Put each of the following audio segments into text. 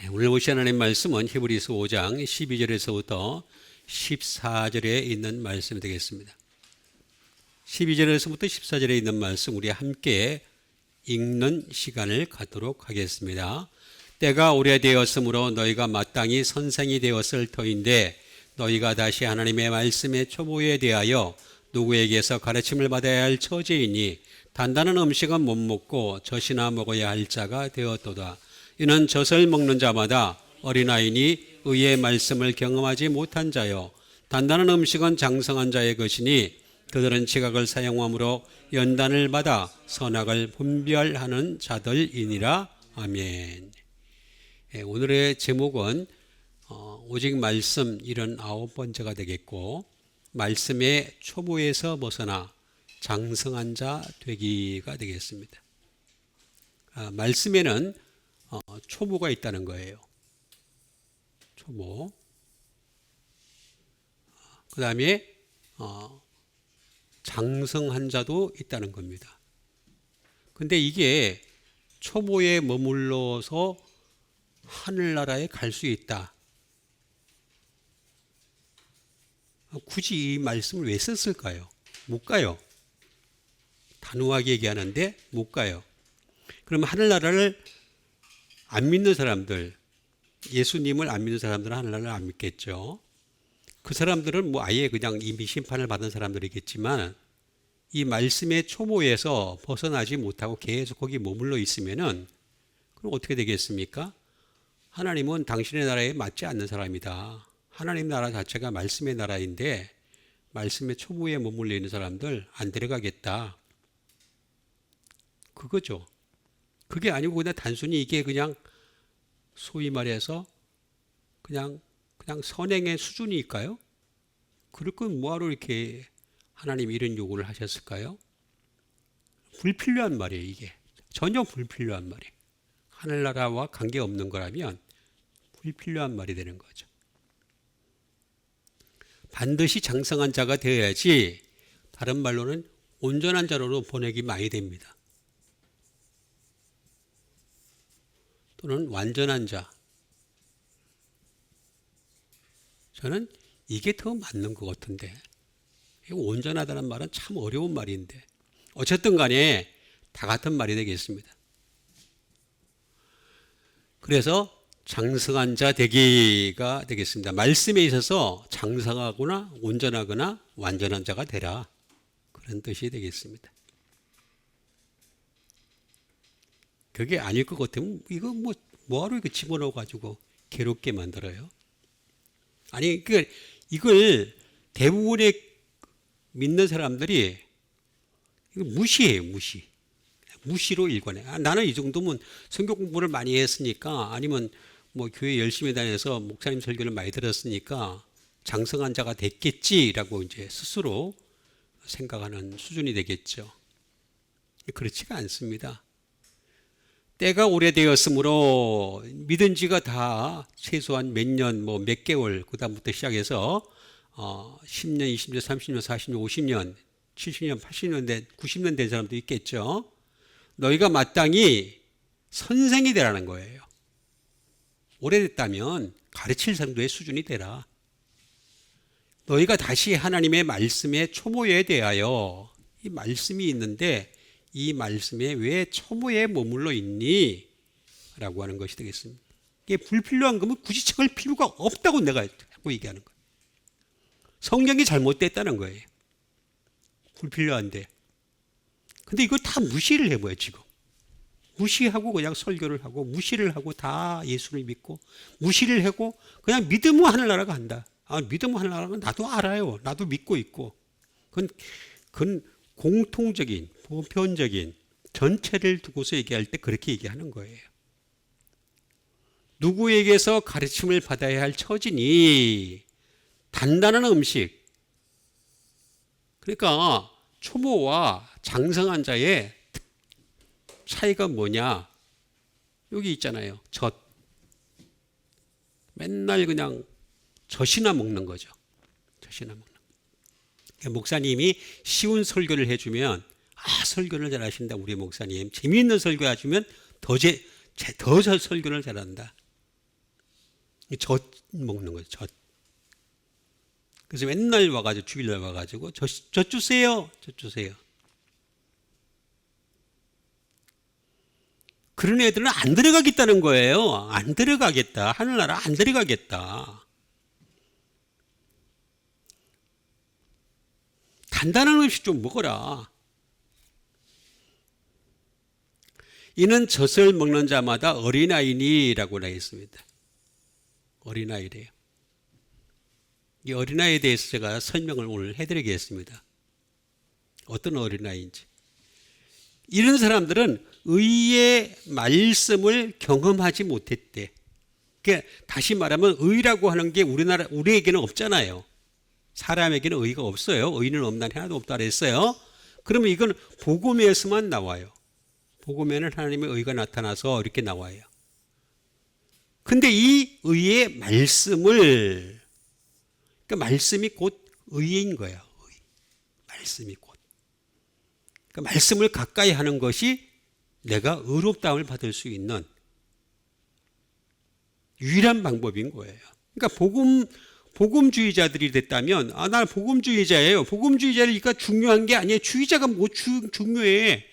오늘 보실 하나님 말씀은 히브리서 5장 12절에서부터 14절에 있는 말씀이 되겠습니다. 12절에서부터 14절에 있는 말씀 우리 함께 읽는 시간을 갖도록 하겠습니다. 때가 오래되었으므로 너희가 마땅히 선생이 되었을 터인데 너희가 다시 하나님의 말씀의 초보에 대하여 누구에게서 가르침을 받아야 할 처지이니 단단한 음식은 못 먹고 젖이나 먹어야 할 자가 되었도다. 이는 젖을 먹는 자마다 어린아이니 의의 말씀을 경험하지 못한 자요 단단한 음식은 장성한 자의 것이니 그들은 지각을 사용함으로 연단을 받아 선악을 분별하는 자들이니라. 아멘. 오늘의 제목은 오직 말씀 79번째가 되겠고, 말씀의 초보에서 벗어나 장성한 자 되기가 되겠습니다. 말씀에는 초보가 있다는 거예요. 초보. 그 다음에 장성한 자도 있다는 겁니다. 근데 이게 초보에 머물러서 하늘나라에 갈 수 있다. 굳이 이 말씀을 왜 썼을까요? 못 가요. 단호하게 얘기하는데 못 가요. 그럼 하늘나라를 안 믿는 사람들, 예수님을 안 믿는 사람들은 하늘나라를 안 믿겠죠. 그 사람들은 뭐 아예 그냥 이미 심판을 받은 사람들이겠지만 이 말씀의 초보에서 벗어나지 못하고 계속 거기 머물러 있으면은 그럼 어떻게 되겠습니까? 하나님은 당신의 나라에 맞지 않는 사람이다. 하나님 나라 자체가 말씀의 나라인데 말씀의 초보에 머물러 있는 사람들 안 데려가겠다. 그거죠. 그게 아니고 그냥 단순히 이게 그냥 소위 말해서 그냥 선행의 수준일까요? 그럴 건 뭐하러 이렇게 하나님 이런 요구를 하셨을까요? 불필요한 말이에요, 이게. 전혀 불필요한 말이에요. 하늘나라와 관계없는 거라면 불필요한 말이 되는 거죠. 반드시 장성한 자가 되어야지, 다른 말로는 온전한 자로 번역이 많이 됩니다. 또는 완전한 자. 저는 이게 더 맞는 것 같은데, 온전하다는 말은 참 어려운 말인데 어쨌든 간에 다 같은 말이 되겠습니다. 그래서 장성한 자 되기가 되겠습니다. 말씀에 있어서 장성하거나 온전하거나 완전한 자가 되라, 그런 뜻이 되겠습니다. 그게 아닐 것 같으면 이거 뭐하러 이거 집어넣어 가지고 괴롭게 만들어요? 아니, 이걸 대부분의 믿는 사람들이 이거 무시해요, 무시로 일관해. 나는 이 정도면 성경 공부를 많이 했으니까, 아니면 뭐 교회 열심히 다녀서 목사님 설교를 많이 들었으니까 장성한 자가 됐겠지라고 이제 스스로 생각하는 수준이 되겠죠. 그렇지가 않습니다. 때가 오래되었으므로 믿은 지가 다 최소한 몇 년, 몇 개월, 그 다음부터 시작해서 10년, 20년, 30년, 40년, 50년, 70년, 80년 된, 90년 된 사람도 있겠죠. 너희가 마땅히 선생이 되라는 거예요. 오래됐다면 가르칠 정도의 수준이 되라. 너희가 다시 하나님의 말씀의 초보에 대하여, 이 말씀이 있는데 이 말씀에 왜 초보에 머물러 있니? 라고 하는 것이 되겠습니다. 이게 불필요한 거면 굳이 책을 필요가 없다고 내가 자꾸 얘기하는 거예요. 성경이 잘못됐다는 거예요. 불필요한데. 근데 이걸 다 무시를 해봐요, 지금. 무시하고 그냥 설교를 하고, 무시를 하고 다 예수를 믿고, 무시를 하고 그냥 믿으면 하늘나라가 간다. 믿으면 하늘나라가 나도 알아요. 나도 믿고 있고. 그건 공통적인, 보편적인 전체를 두고서 얘기할 때 그렇게 얘기하는 거예요. 누구에게서 가르침을 받아야 할 처지니 단단한 음식. 그러니까 초보와 장성한 자의 차이가 뭐냐? 여기 있잖아요. 젖. 맨날 그냥 젖이나 먹는 거죠. 젖이나 먹는 거. 목사님이 쉬운 설교를 해주면 설교를 잘하신다 우리 목사님. 재미있는 설교 해주면 더 설교를 잘한다. 젖 먹는 거예요. 젖. 그래서 맨날 와가지고 주일날 와가지고 젖 주세요. 젖 주세요. 그런 애들은 안 들어가겠다는 거예요. 안 들어가겠다. 하늘나라 안 들어가겠다. 단단한 음식 좀 먹어라. 이는 젖을 먹는 자마다 어린아이니라고 나와 있습니다. 어린아이래요. 이 어린아이에 대해서 제가 설명을 오늘 해드리겠습니다. 어떤 어린아이인지. 이런 사람들은 의의 말씀을 경험하지 못했대. 그러니까 다시 말하면 의라고 하는 게 우리에게는 없잖아요. 사람에게는 의가 없어요. 의는 없난 하나도 없다 그랬어요. 그러면 이건 복음에서만 나와요. 복음에는 하나님의 의가 나타나서 이렇게 나와요. 근데 이 의의 말씀을, 그러니까 말씀이 곧 의인 거예요. 의. 말씀이 곧. 그러니까 말씀을 가까이 하는 것이 내가 의롭다움을 받을 수 있는 유일한 방법인 거예요. 그러니까 복음주의자들이 됐다면, 난 복음주의자예요. 복음주의자니까 중요한 게 아니에요. 주의자가 뭐 중요해.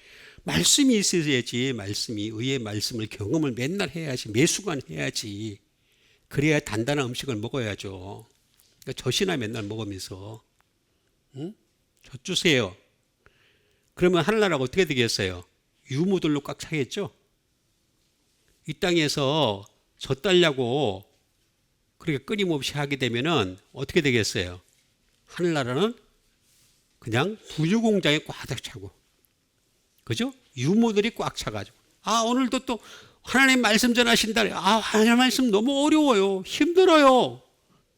말씀이 있어야지. 말씀이, 의의 말씀을 경험을 맨날 해야지. 매순간 해야지. 그래야 단단한 음식을 먹어야죠. 그러니까 젖이나 맨날 먹으면서, 젖 주세요. 그러면 하늘나라가 어떻게 되겠어요? 유모들로 꽉 차겠죠? 이 땅에서 젖 달라고 그렇게 끊임없이 하게 되면은 어떻게 되겠어요? 하늘나라는 그냥 분유공장에 꽉 차고, 그죠? 유모들이 꽉 차가지고, 오늘도 또 하나님 말씀 전하신다. 하나님 말씀 너무 어려워요. 힘들어요.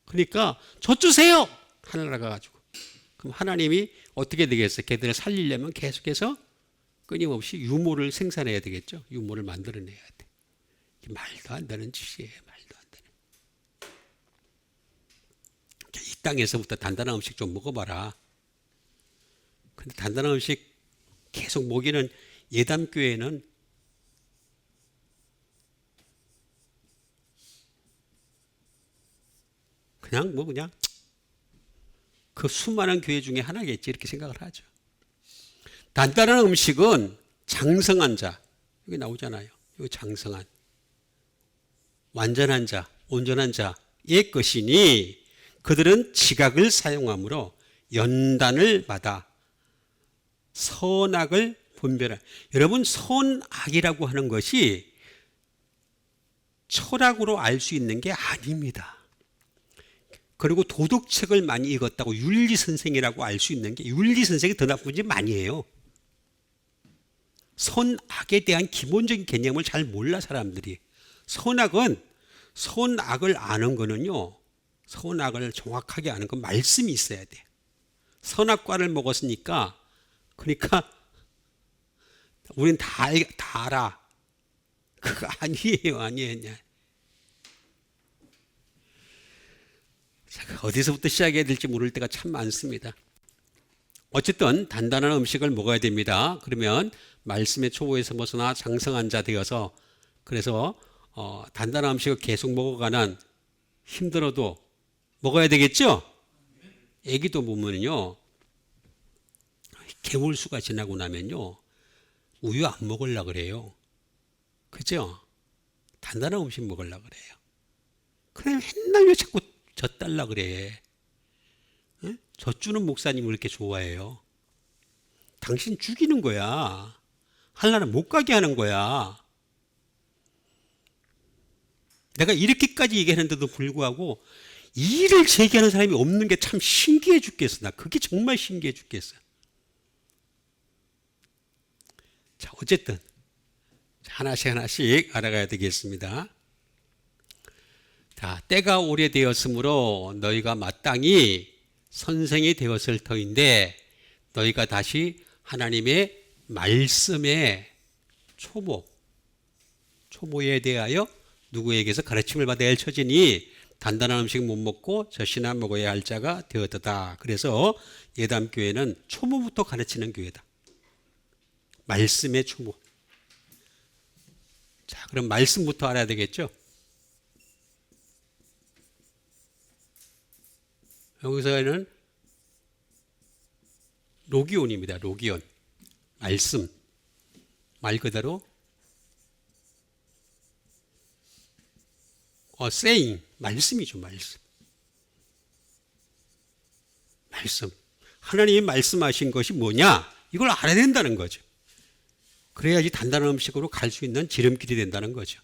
그러니까 젖 주세요. 하늘나라 가지고. 그럼 하나님이 어떻게 되겠어요? 걔들을 살리려면 계속해서 끊임없이 유모를 생산해야 되겠죠. 유모를 만들어내야 돼. 말도 안 되는 짓이에요. 말도 안 되는. 이 땅에서부터 단단한 음식 좀 먹어봐라. 근데 단단한 음식 계속 먹이는 예담교회는 그냥 그 수많은 교회 중에 하나겠지 이렇게 생각을 하죠. 단단한 음식은 장성한 자, 여기 나오잖아요. 여기 장성한, 완전한 자, 온전한 자의 것이니 그들은 지각을 사용함으로 연단을 받아 선악을 분별한. 여러분, 선악이라고 하는 것이 철학으로 알 수 있는 게 아닙니다. 그리고 도덕책을 많이 읽었다고 윤리선생이라고 알 수 있는 게, 윤리선생이 더 나쁜 짓 많이 해요. 선악에 대한 기본적인 개념을 잘 몰라 사람들이. 선악을 아는 거는요, 선악을 정확하게 아는 건 말씀이 있어야 돼. 선악과를 먹었으니까, 그러니까 우린 다 알아. 그거 아니에요. 어디서부터 시작해야 될지 모를 때가 참 많습니다. 어쨌든 단단한 음식을 먹어야 됩니다. 그러면 말씀의 초보에서 벗어나 장성한 자 되어서, 그래서 단단한 음식을 계속 먹어가는, 힘들어도 먹어야 되겠죠? 애기도 보면요, 개월수가 지나고 나면요, 우유 안 먹으려고 그래요. 그죠? 단단한 음식 먹으려고 그래요. 그래 맨날 왜 자꾸 젖 달라 그래? 응? 젖 주는 목사님을 이렇게 좋아해요. 당신 죽이는 거야. 하나는 못 가게 하는 거야. 내가 이렇게까지 얘기하는데도 불구하고 이의를 제기하는 사람이 없는 게 참 신기해 죽겠어. 나 그게 정말 신기해 죽겠어. 자, 어쨌든 하나씩 알아가야 되겠습니다. 자, 때가 오래되었으므로 너희가 마땅히 선생이 되었을 터인데 너희가 다시 하나님의 말씀의 초보에 대하여 누구에게서 가르침을 받아야 할 처지니 단단한 음식 못 먹고 젖이나 먹어야 할 자가 되었다. 그래서 예담교회는 초보부터 가르치는 교회다. 말씀의 초보. 자, 그럼 말씀부터 알아야 되겠죠? 여기서는 로기온입니다. 로기온. 말씀. 말 그대로 saying. 말씀이죠. 말씀. 말씀. 하나님이 말씀하신 것이 뭐냐? 이걸 알아야 된다는 거죠. 그래야지 단단한 음식으로 갈 수 있는 지름길이 된다는 거죠.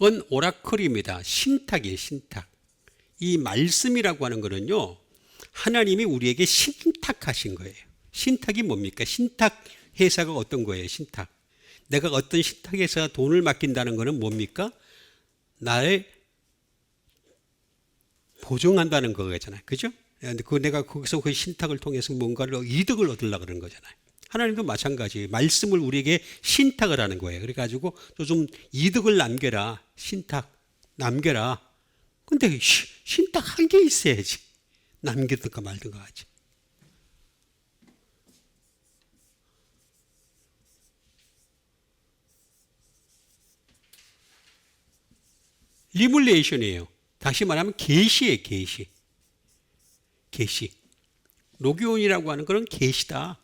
은 오라클입니다. 신탁이에요. 신탁. 이 말씀이라고 하는 거는요, 하나님이 우리에게 신탁하신 거예요. 신탁이 뭡니까? 신탁 회사가 어떤 거예요? 신탁. 내가 어떤 신탁 회사에 돈을 맡긴다는 거는 뭡니까? 나를 보증한다는 거잖아요. 그죠? 그 내가 거기서 그 신탁을 통해서 뭔가를 이득을 얻으려고 그러는 거잖아요. 하나님도 마찬가지. 말씀을 우리에게 신탁을 하는 거예요. 그래가지고 좀 이득을 남겨라. 신탁 남겨라. 근데 신탁 한 게 있어야지. 남기든가 말든가 하지. 리블레이션이에요. 다시 말하면 계시예요. 계시. 계시. 로기온이라고 하는 것은 계시다.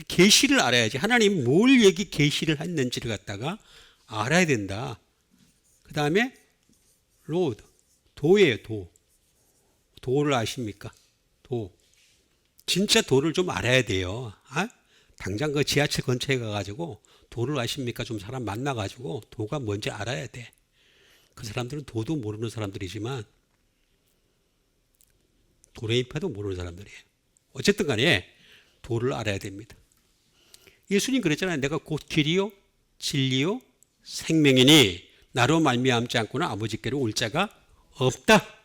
계시를 알아야지. 하나님이 뭘 계시를 했는지를 갖다가 알아야 된다. 그 다음에 로드. 도예요. 도. 도를 아십니까? 도. 진짜 도를 좀 알아야 돼요. 당장 그 지하철 근처에 가가지고 도를 아십니까? 좀 사람 만나가지고 도가 뭔지 알아야 돼. 그 사람들은 도도 모르는 사람들이지만 도레미파도 모르는 사람들이에요. 어쨌든 간에 도를 알아야 됩니다. 예수님 그랬잖아요. 내가 곧 길이요 진리요 생명이니 나로 말미암지 않고는 아버지께로 올 자가 없다.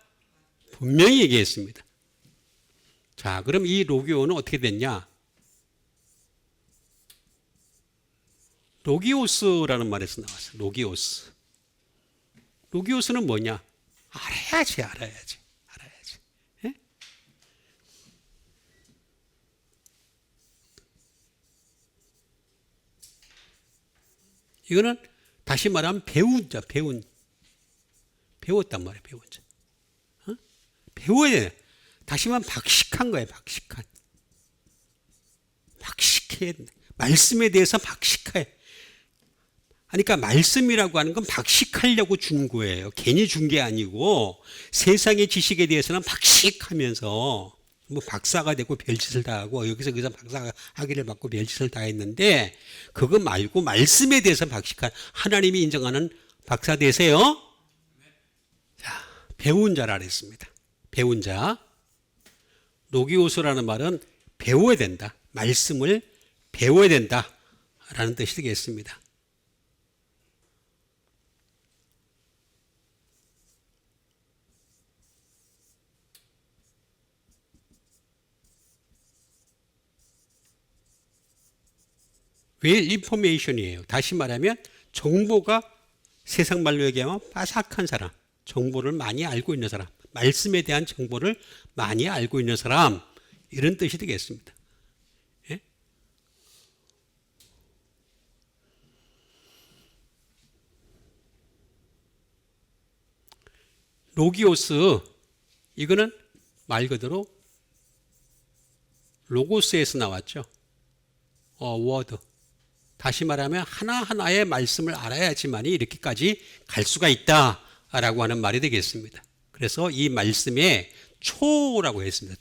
분명히 얘기했습니다. 자, 그럼 이 로기오는 어떻게 됐냐? 로기오스라는 말에서 나왔어요. 로기오스. 로기오스는 뭐냐? 알아야지. 예? 이거는 다시 말하면 배운 자, 배웠단 말이에요. 배운 자. 배워야 돼. 다시 말하면 박식한 거예요. 박식해야 돼. 말씀에 대해서 박식해. 그러니까 말씀이라고 하는 건 박식하려고 준 거예요. 괜히 준 게 아니고 세상의 지식에 대해서는 박식하면서 뭐 박사가 되고 별짓을 다 하고 여기서 박사 학위를 받고 별짓을 다 했는데 그거 말고 말씀에 대해서 박식한 하나님이 인정하는 박사 되세요. 자, 배운 자라 그랬습니다. 배운 자. 로기오스라는 말은 배워야 된다. 말씀을 배워야 된다라는 뜻이 되겠습니다. 왜 인포메이션이에요? 다시 말하면 정보가 세상 말로 얘기하면 빠삭한 사람, 정보를 많이 알고 있는 사람, 말씀에 대한 정보를 많이 알고 있는 사람 이런 뜻이 되겠습니다. 예? 로기오스 이거는 말 그대로 로고스에서 나왔죠. 워드. 다시 말하면 하나하나의 말씀을 알아야지만이 이렇게까지 갈 수가 있다라고 하는 말이 되겠습니다. 그래서 이 말씀에 초라고 했습니다.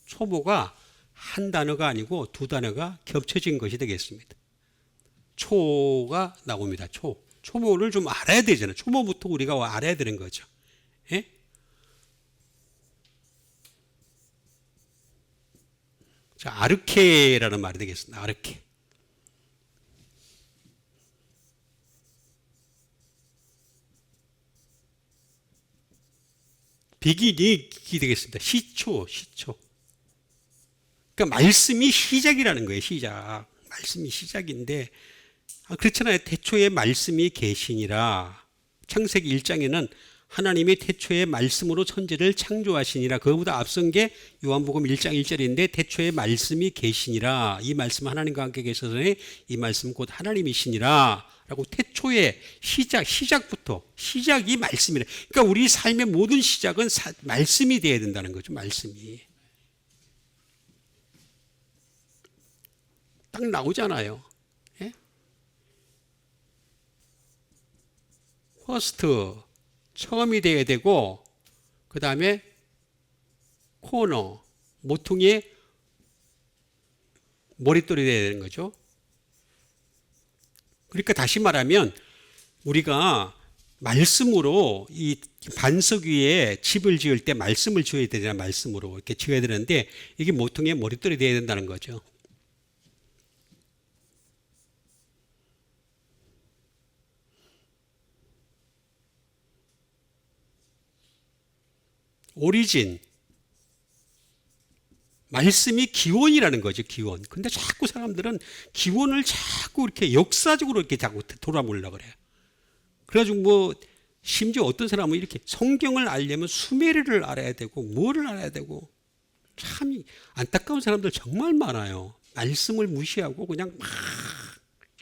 초보가 한 단어가 아니고 두 단어가 겹쳐진 것이 되겠습니다. 초가 나옵니다. 초보를 좀 알아야 되잖아요. 초보부터 우리가 알아야 되는 거죠. 예? 자, 아르케라는 말이 되겠습니다. 아르케. 비기닉이 되겠습니다. 시초. 그러니까 말씀이 시작이라는 거예요. 시작. 말씀이 시작인데 그렇잖아요. 태초에 말씀이 계시니라. 창세기 1장에는 하나님이 태초에 말씀으로 천지를 창조하시니라. 그거보다 앞선 게 요한복음 1장 1절인데 태초에 말씀이 계시니라. 이 말씀 하나님과 함께 계셔서 이 말씀 곧 하나님이시니라 라고 태초의 시작부터 시작이 말씀이래. 그러니까 우리 삶의 모든 시작은 말씀이 되어야 된다는 거죠. 말씀이 딱 나오잖아요. 예? 퍼스트 처음이 되어야 되고 그 다음에 코너 모퉁이의 머릿돌이 되어야 되는 거죠. 그러니까 다시 말하면 우리가 말씀으로 이 반석 위에 집을 지을 때 말씀을 지어야 되잖아요. 말씀으로 이렇게 지어야 되는데 이게 모퉁이의 머릿돌이 되어야 된다는 거죠. 오리진 말씀이 기원이라는 거죠. 기원. 근데 자꾸 사람들은 기원을 자꾸 이렇게 역사적으로 이렇게 자꾸 돌아보려고 그래요. 그래가지고 뭐 심지어 어떤 사람은 이렇게 성경을 알려면 수메르를 알아야 되고 뭐를 알아야 되고 참 안타까운 사람들 정말 많아요. 말씀을 무시하고 그냥 막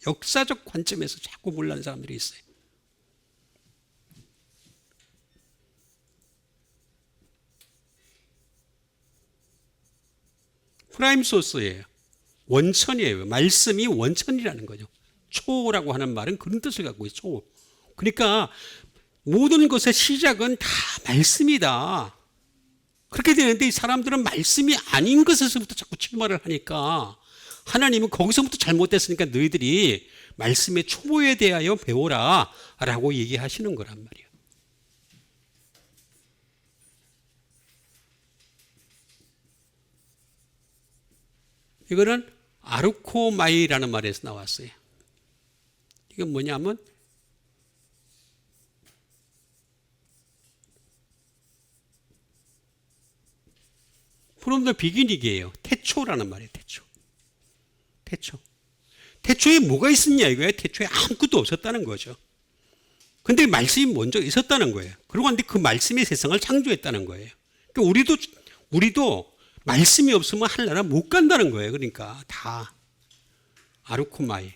역사적 관점에서 자꾸 몰라는 사람들이 있어요. 프라임 소스예요. 원천이에요. 말씀이 원천이라는 거죠. 초라고 하는 말은 그런 뜻을 갖고 있어요. 초. 그러니까 모든 것의 시작은 다 말씀이다. 그렇게 되는데 이 사람들은 말씀이 아닌 것에서부터 자꾸 출발을 하니까 하나님은 거기서부터 잘못됐으니까 너희들이 말씀의 초보에 대하여 배워라 라고 얘기하시는 거란 말이에요. 이거는 아르코마이라는 말에서 나왔어요. 이건 뭐냐면 from the beginning이에요. 태초라는 말이에요. 태초. 태초에 뭐가 있었냐 이거예요. 태초에 아무것도 없었다는 거죠. 근데 말씀이 먼저 있었다는 거예요. 그러고 근데 그 말씀이 세상을 창조했다는 거예요. 그러니까 우리도 말씀이 없으면 하늘나라 못 간다는 거예요. 그러니까 다 아르코마이.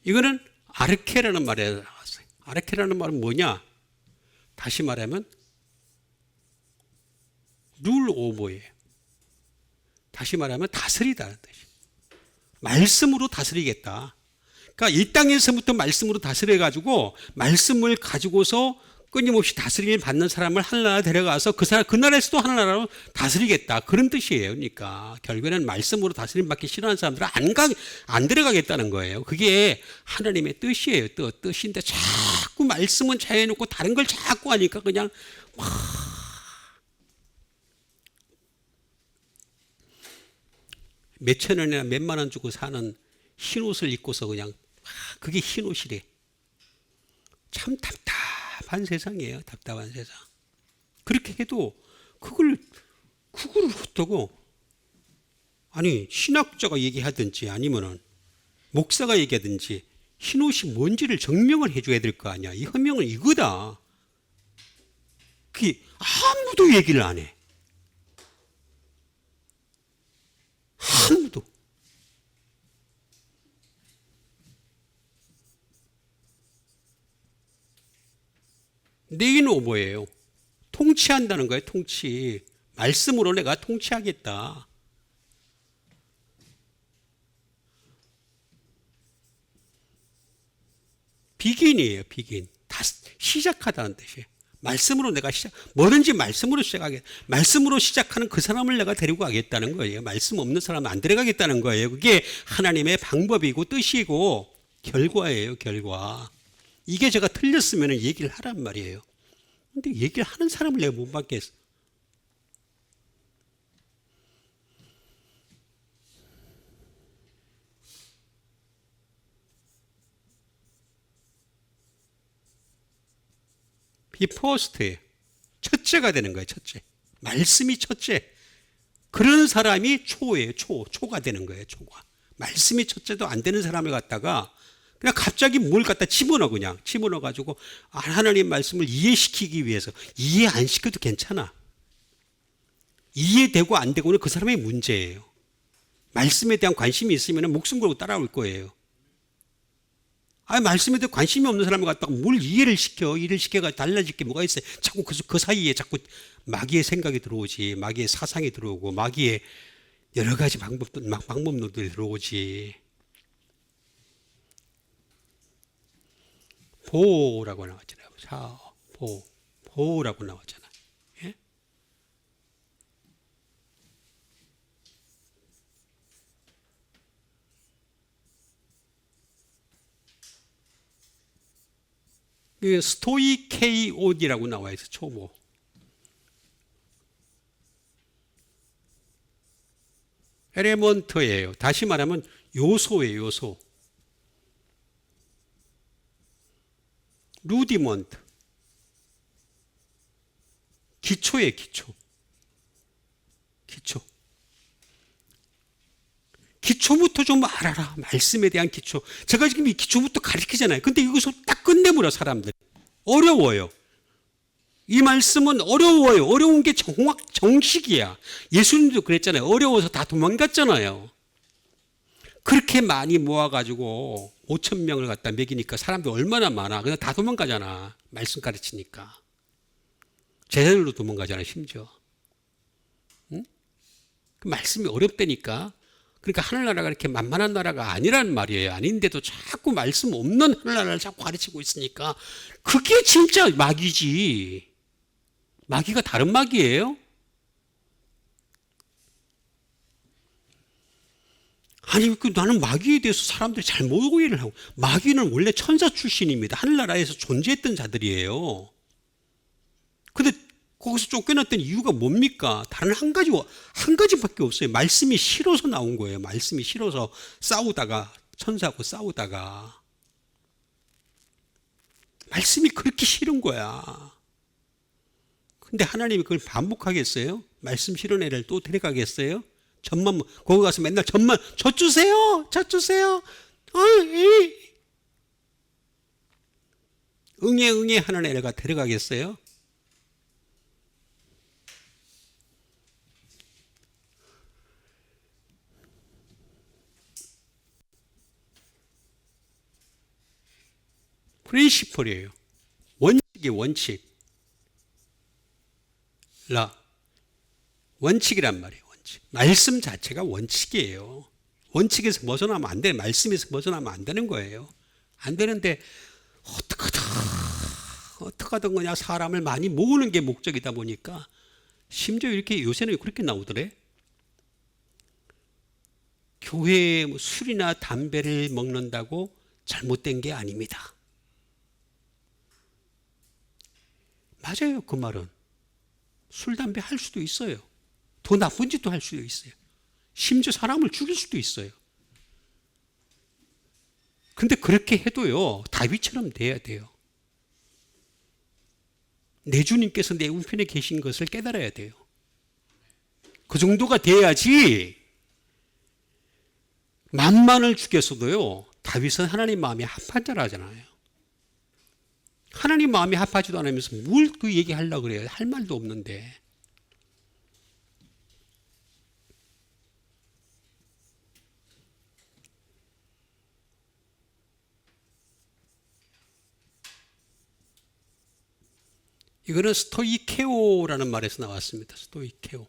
이거는 아르케라는 말에 나왔어요. 아르케라는 말은 뭐냐? 다시 말하면 룰 오버예요. 다시 말하면 다스리다는 뜻이에요. 말씀으로 다스리겠다. 그러니까 이 땅에서부터 말씀으로 다스려가지고 말씀을 가지고서 끊임없이 다스림을 받는 사람을 하늘나라 데려가서 그 나라에서도 하늘나라로 다스리겠다. 그런 뜻이에요. 그러니까 결국에는 말씀으로 다스림 받기 싫어하는 사람들은 안 들어가겠다는 거예요. 그게 하나님의 뜻이에요. 뜻인데 자꾸 말씀은 자해놓고 다른 걸 자꾸 하니까 그냥 몇천 원이나 몇만 원 주고 사는 흰 옷을 입고서 그냥 그게 흰 옷이래. 참 답답한 세상이에요. 답답한 세상. 그렇게 해도 그걸 어쩌고 아니 신학자가 얘기하든지 아니면은 목사가 얘기하든지 흰 옷이 뭔지를 증명을 해줘야 될 거 아니야. 이 헌명은 이거다. 그게 아무도 얘기를 안 해. 아무도. 레인 오버예요. 통치한다는 거예요. 통치. 말씀으로 내가 통치하겠다. 비긴이에요. 비긴. 다 시작하다는 뜻이에요. 말씀으로 내가 뭐든지 말씀으로 시작하겠다. 말씀으로 시작하는 그 사람을 내가 데리고 가겠다는 거예요. 말씀 없는 사람은 안 데려가겠다는 거예요. 그게 하나님의 방법이고 뜻이고 결과예요. 결과. 이게 제가 틀렸으면 얘기를 하란 말이에요. 근데 얘기를 하는 사람을 내가 못 받겠어. 비포스트예요. 첫째가 되는 거예요. 첫째. 말씀이 첫째. 그런 사람이 초예요. 초가 되는 거예요. 초가. 말씀이 첫째도 안 되는 사람을 갖다가 그냥 갑자기 뭘 갖다 집어넣어 그냥 집어넣어 가지고 하나님 말씀을 이해시키기 위해서 이해 안 시켜도 괜찮아. 이해되고 안 되고는 그 사람의 문제예요. 말씀에 대한 관심이 있으면 목숨 걸고 따라올 거예요. 말씀에 대해 관심이 없는 사람을 갖다가 뭘 이해를 시켜. 일을 시켜가 달라질 게 뭐가 있어요. 자꾸 그 사이에 자꾸 마귀의 생각이 들어오지. 마귀의 사상이 들어오고 마귀의 여러 가지 방법론들이 들어오지. 보라고 나왔잖아요. 보라고 나왔잖아요. 예? 스토이케이온이라고 나와 있어. 초보. 에레먼트예요. 다시 말하면 요소예요. 요소. 루디먼트. 기초예요. 기초. 기초부터 좀 알아라. 말씀에 대한 기초. 제가 지금 이 기초부터 가르치잖아요. 근데 이것을 딱 끝내버려 사람들. 어려워요. 이 말씀은 어려워요. 어려운 게 정식이야. 예수님도 그랬잖아요. 어려워서 다 도망갔잖아요. 그렇게 많이 모아가지고 5천 명을 갖다 먹이니까 사람들 얼마나 많아. 그냥 다 도망가잖아. 말씀 가르치니까. 제자들도 도망가잖아. 심지어. 응? 그 말씀이 어렵다니까. 그러니까 하늘나라가 이렇게 만만한 나라가 아니란 말이에요. 아닌데도 자꾸 말씀 없는 하늘나라를 자꾸 가르치고 있으니까 그게 진짜 마귀지. 마귀가 다른 마귀예요? 아니, 나는 마귀에 대해서 사람들이 잘 모르고 이해를 하고. 마귀는 원래 천사 출신입니다. 하늘나라에서 존재했던 자들이에요. 근데 거기서 쫓겨났던 이유가 뭡니까? 다른 한 가지밖에 없어요. 말씀이 싫어서 나온 거예요. 말씀이 싫어서 싸우다가, 천사하고 싸우다가. 말씀이 그렇게 싫은 거야. 근데 하나님이 그걸 반복하겠어요? 말씀 싫은 애를 또 데려가겠어요? 거기 가서 맨날 저 주세요! 응애 하는 애가 데려가겠어요? 프린시플이에요. 원칙. 원칙이란 말이에요. 원칙. 말씀 자체가 원칙이에요. 원칙에서 벗어나면 안 돼. 말씀에서 벗어나면 안 되는 거예요. 안 되는데 어떡하든 그냥 사람을 많이 모으는 게 목적이다 보니까 심지어 이렇게 요새는 그렇게 나오더래. 교회에 술이나 담배를 먹는다고 잘못된 게 아닙니다. 맞아요. 그 말은. 술, 담배 할 수도 있어요. 더 나쁜 짓도 할 수도 있어요. 심지어 사람을 죽일 수도 있어요. 근데 그렇게 해도요, 다윗처럼 돼야 돼요. 내 주님께서 내 우편에 계신 것을 깨달아야 돼요. 그 정도가 돼야지 만만을 죽였어도요, 다윗은 하나님 마음이 합한 자라 하잖아요. 하나님 마음이 합하지도 않으면서 뭘 그 얘기하려고 그래요. 할 말도 없는데. 이거는 스토이케오라는 말에서 나왔습니다. 스토이케오.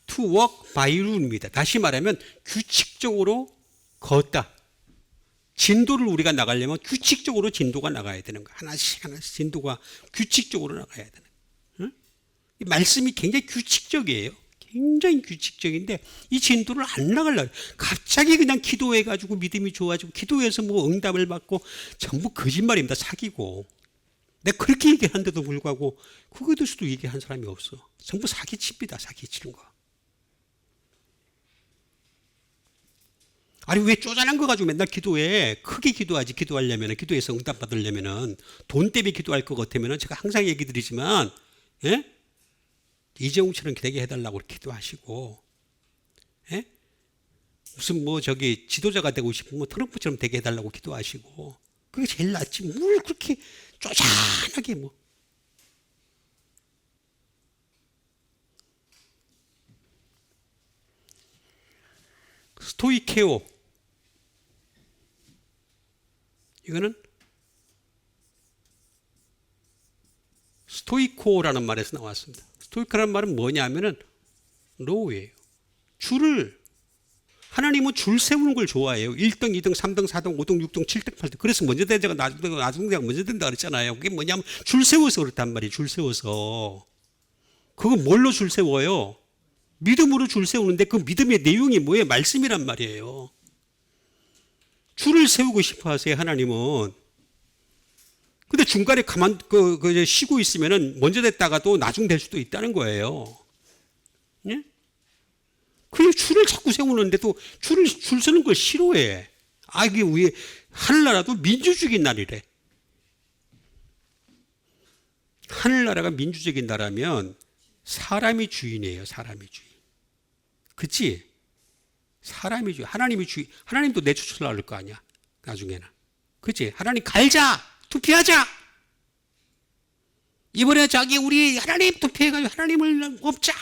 To walk by rule입니다. 다시 말하면 규칙적으로 걷다. 진도를 우리가 나가려면 규칙적으로 진도가 나가야 되는 거야. 하나씩 진도가 규칙적으로 나가야 되는 거야. 이 말씀이 굉장히 규칙적이에요. 굉장히 규칙적인데 이 진도를 안 나가려고 갑자기 그냥 기도해가지고 믿음이 좋아지고 기도해서 뭐 응답을 받고 전부 거짓말입니다. 사기고. 내가 그렇게 얘기하는데도 불구하고 그거에 대해서도 얘기한 사람이 없어. 전부 사기칩니다. 사기치는 거. 아니 왜 쪼잔한 거 가지고 맨날 기도해. 크게 기도하지. 기도해서 응답 받으려면은 돈 때문에 기도할 것 같으면은 제가 항상 얘기 드리지만 이재용처럼 되게 해달라고 기도하시고 무슨 뭐 저기 지도자가 되고 싶으면 뭐 트럼프처럼 되게 해달라고 기도하시고 그게 제일 낫지. 뭘 그렇게 쪼잔하게 뭐. 스토이케오. 이거는 스토이코라는 말에서 나왔습니다. 스토이코라는 말은 뭐냐면은 로우예요. 하나님은 줄 세우는 걸 좋아해요. 1등, 2등, 3등, 4등, 5등, 6등, 7등, 8등. 그래서 먼저 된 자가 나중 되고 나중 자가 먼저 된다 그랬잖아요. 그게 뭐냐면 줄 세워서 그렇단 말이에요. 줄 세워서. 그거 뭘로 줄 세워요? 믿음으로 줄 세우는데 그 믿음의 내용이 뭐예요? 말씀이란 말이에요. 줄을 세우고 싶어 하세요, 하나님은. 근데 중간에 쉬고 있으면은 먼저 됐다가도 나중 될 수도 있다는 거예요. 예? 그 줄을 자꾸 세우는데도 줄 서는 걸 싫어해. 이게 왜 하늘나라도 민주주의 나라래. 하늘나라가 민주적인 나라면 사람이 주인이에요. 사람이 주인. 그치? 사람이 주인. 하나님이 주인. 하나님도 내쫓으려고 할 거 아니야. 나중에는. 그치? 하나님 갈자. 투표하자. 이번에 우리 하나님 투표해가지고 하나님을 없자.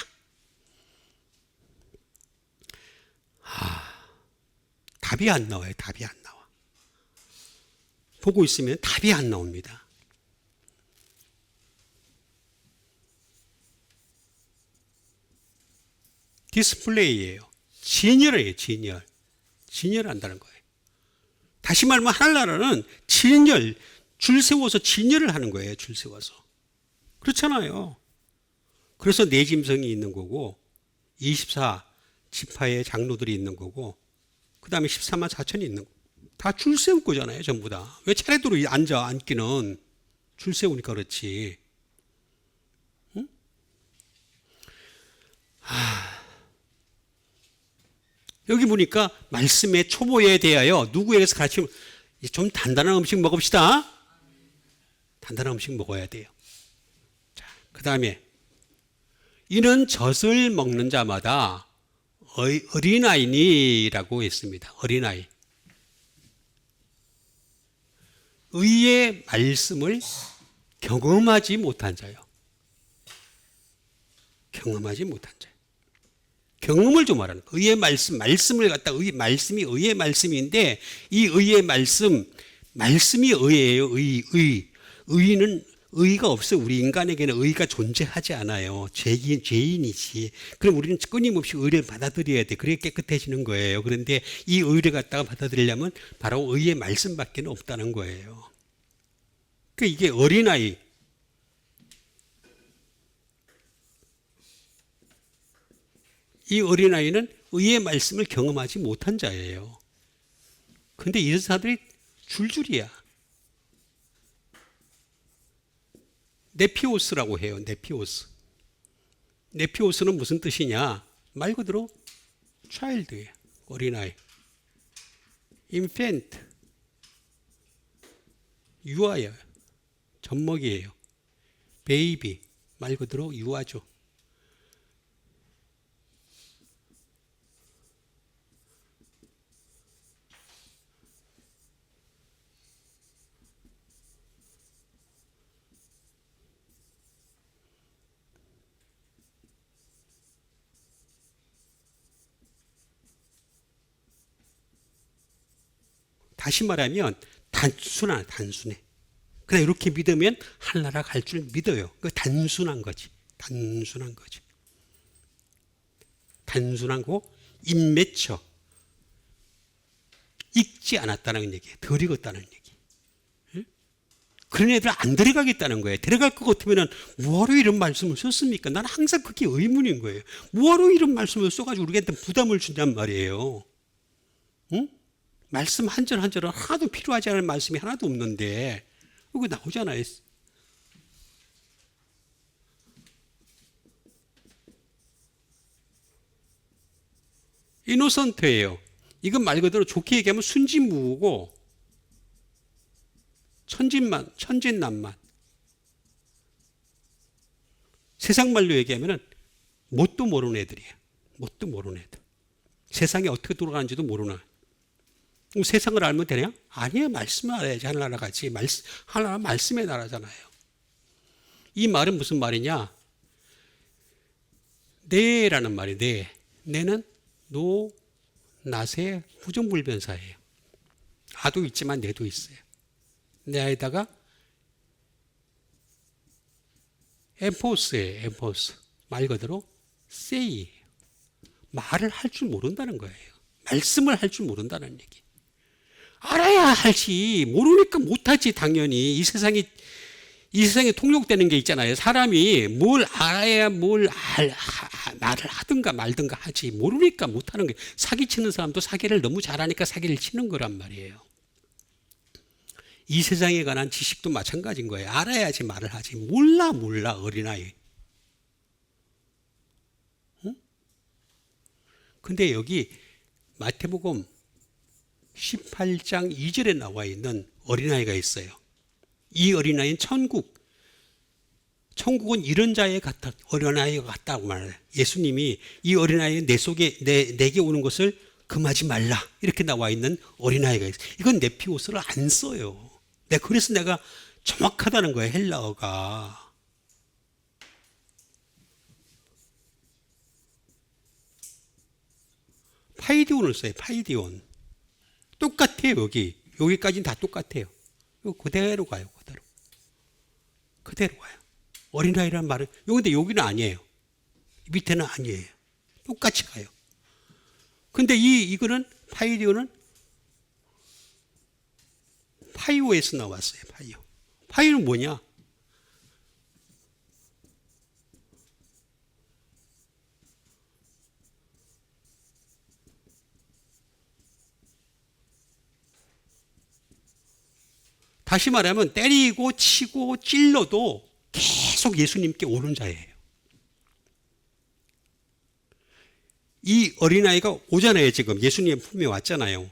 답이 안 나와요. 답이 안 나와. 보고 있으면 답이 안 나옵니다. 디스플레이예요. 진열이에요. 진열. 진열한다는 거예요. 다시 말하면 하늘나라는 진열, 줄 세워서 진열을 하는 거예요. 줄 세워서. 그렇잖아요. 그래서 네 짐승이 있는 거고 24 지파의 장로들이 있는 거고 그 다음에 14만 4천이 있는 거. 다 줄 세울 거잖아요. 전부 다. 왜 차례대로 앉기는 줄 세우니까 그렇지. 응? 여기 보니까 말씀의 초보에 대하여 누구에게서 가르치면 좀 단단한 음식 먹읍시다. 단단한 음식 먹어야 돼요. 자, 그 다음에 이는 젖을 먹는 자마다 어린아이니라고 했습니다. 어린아이. 의의 말씀을 경험하지 못한 자요. 경험하지 못한 자요. 경험을 좀 하라는 거예요. 의의 말씀을 갖다 말씀이 의의 말씀인데 이 의의 말씀이 의예요. 의는 의가 없어요. 우리 인간에게는 의가 존재하지 않아요. 죄인이지. 그럼 우리는 끊임없이 의를 받아들여야 돼. 그래야 깨끗해지는 거예요. 그런데 이 의를 갖다가 받아들이려면 바로 의의 말씀밖에 없다는 거예요. 그러니까 이게 어린아이. 이 어린아이는 의의 말씀을 경험하지 못한 자예요. 그런데 이런 사람들이 줄줄이야. 네피오스라고 해요. 네피오스. 네피오스는 무슨 뜻이냐? 말 그대로 child예요. 어린아이. infant. 유아예요. 젖먹이에요. 베이비. 말 그대로 유아죠. 다시 말하면 단순해. 그냥 이렇게 믿으면 하늘나라 갈 줄 믿어요. 그 단순한 거지. 단순한 거지. 단순한 거 임매처. 익지 않았다는 얘기예요. 덜 익었다는 얘기. 그런 애들 안 데려가겠다는 거예요. 데려갈 것 같으면 뭐하러 이런 말씀을 썼습니까? 나는 항상 그게 의문인 거예요. 뭐하러 이런 말씀을 써가지고 우리한테 부담을 준단 말이에요. 응? 말씀 한 절 한 절은 하나도 필요하지 않은 말씀이 하나도 없는데 여기 나오잖아요. 이노선트예요. 이건 말 그대로 좋게 얘기하면 순진무구고 천진난만. 세상 말로 얘기하면 뭣도 모르는 애들이에요. 뭣도 모르는 애들. 세상이 어떻게 돌아가는지도 모르나. 그럼 세상을 알면 되냐? 아니야. 말씀을 알아야지. 하늘나라 같이. 하늘나라 말씀의 나라잖아요. 이 말은 무슨 말이냐? 내라는 말이 내. 내는 노, 낫의 부정불변사예요. 아도 있지만 내도 있어요. 내에다가 엠포스예요. 엠포스. 말 그대로 say예요. 말을 할 줄 모른다는 거예요. 말씀을 할 줄 모른다는 얘기. 알아야 할지 모르니까 못하지. 당연히 이 세상에 통용되는 게 있잖아요. 사람이 뭘 알아야 말을 하든가 말든가 하지. 모르니까 못하는 게. 사기치는 사람도 사기를 너무 잘하니까 사기를 치는 거란 말이에요. 이 세상에 관한 지식도 마찬가지인 거예요. 알아야지 말을 하지. 몰라 어린아이. 응? 근데 여기 마태복음 18장 2절에 나와 있는 어린아이가 있어요. 이 어린아이는 천국은 이런 자에 같다. 어린아이가 같다고 말해요. 예수님이 이 어린아이 내게 오는 것을 금하지 말라. 이렇게 나와 있는 어린아이가 있어요. 이건 네피오스를 안 써요. 그래서 내가 정확하다는 거예요. 헬라어가. 파이디온을 써요. 파이디온. 똑같아요. 여기까지는 다 똑같아요. 그대로 가요. 그대로 가요. 어린아이란 말은 근데 여기는 아니에요. 밑에는 아니에요. 똑같이 가요. 근데 이거는 파이디오는 파이오에서 나왔어요. 파이오는 뭐냐? 다시 말하면 때리고 치고 찔러도 계속 예수님께 오는 자예요. 이 어린아이가 오잖아요. 지금 예수님 품에 왔잖아요.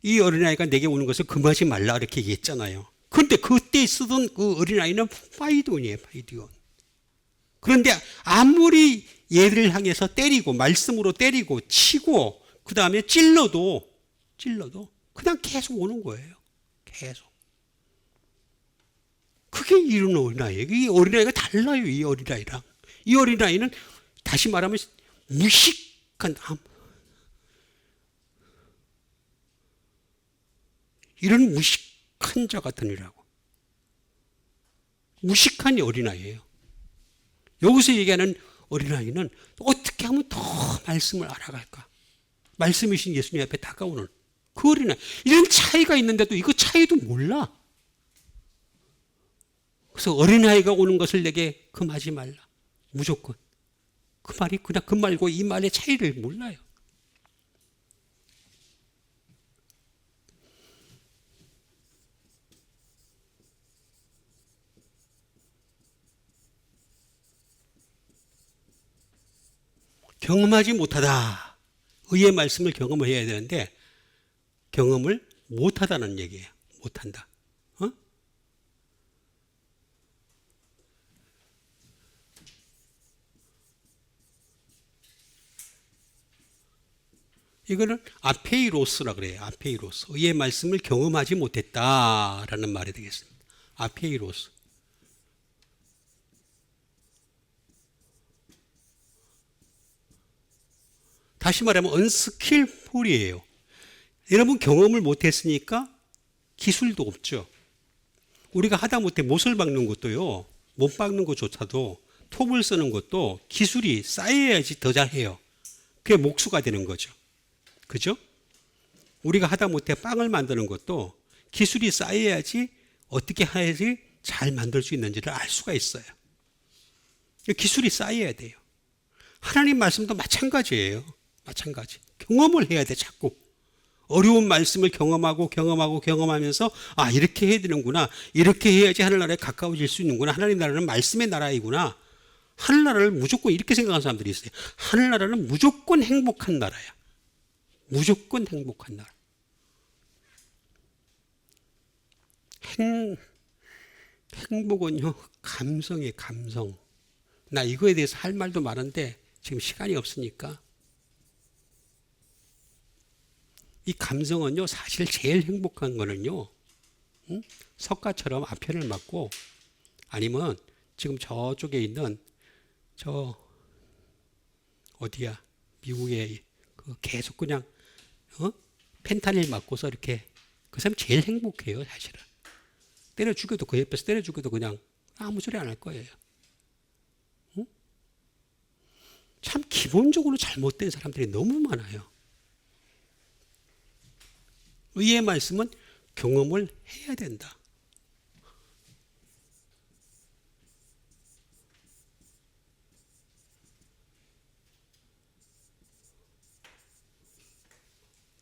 이 어린아이가 내게 오는 것을 금하지 말라 이렇게 얘기했잖아요. 그런데 그때 쓰던 그 어린아이는 파이디온이에요. 파이디온. 그런데 아무리 얘를 향해서 때리고 말씀으로 때리고 치고 그 다음에 찔러도 그냥 계속 오는 거예요. 계속. 그게 이런 어린아이예요. 이 어린아이가 달라요. 이 어린아이랑. 이 어린아이는 다시 말하면 무식한 이런 무식한 자 같으니라고. 무식한 어린아이예요. 여기서 얘기하는 어린아이는 어떻게 하면 더 말씀을 알아갈까? 말씀이신 예수님 앞에 다가오는 그 어린아이. 이런 차이가 있는데도 이거 차이도 몰라. 그래서 어린아이가 오는 것을 내게 금하지 말라. 무조건. 그 말이 그냥 그 말고 이 말의 차이를 몰라요. 경험하지 못하다. 의의 말씀을 경험을 해야 되는데 경험을 못하다는 얘기예요. 못한다. 이거는 아페이로스라 그래요. 아페이로스. 의의 말씀을 경험하지 못했다라는 말이 되겠습니다. 아페이로스. 다시 말하면 언스킬풀이에요. 여러분 경험을 못했으니까 기술도 없죠. 우리가 하다못해 못을 박는 것도요. 못 박는 것조차도 톱을 쓰는 것도 기술이 쌓여야지 더 잘해요. 그게 목수가 되는 거죠. 그죠? 우리가 하다못해 빵을 만드는 것도 기술이 쌓여야지 어떻게 해야지 잘 만들 수 있는지를 알 수가 있어요. 기술이 쌓여야 돼요. 하나님 말씀도 마찬가지예요. 마찬가지. 경험을 해야 돼, 자꾸. 어려운 말씀을 경험하면서 이렇게 해야 되는구나. 이렇게 해야지 하늘나라에 가까워질 수 있는구나. 하나님 나라는 말씀의 나라이구나. 하늘나라를 무조건 이렇게 생각하는 사람들이 있어요. 하늘나라는 무조건 행복한 나라야. 무조건 행복한 나라. 행복은요, 감성이에요, 감성. 나 이거에 대해서 할 말도 많은데 지금 시간이 없으니까 이 감성은요, 사실 제일 행복한 거는요, 응? 석가처럼 아편을 맞고, 아니면 지금 저쪽에 있는 저 어디야, 미국에 그 계속 그냥 펜타닐 맞고서 이렇게, 그 사람 제일 행복해요, 사실은. 때려 죽여도, 그 옆에서 때려 죽여도 그냥 아무 소리 안 할 거예요. 응? 참 기본적으로 잘못된 사람들이 너무 많아요. 의의 말씀은 경험을 해야 된다.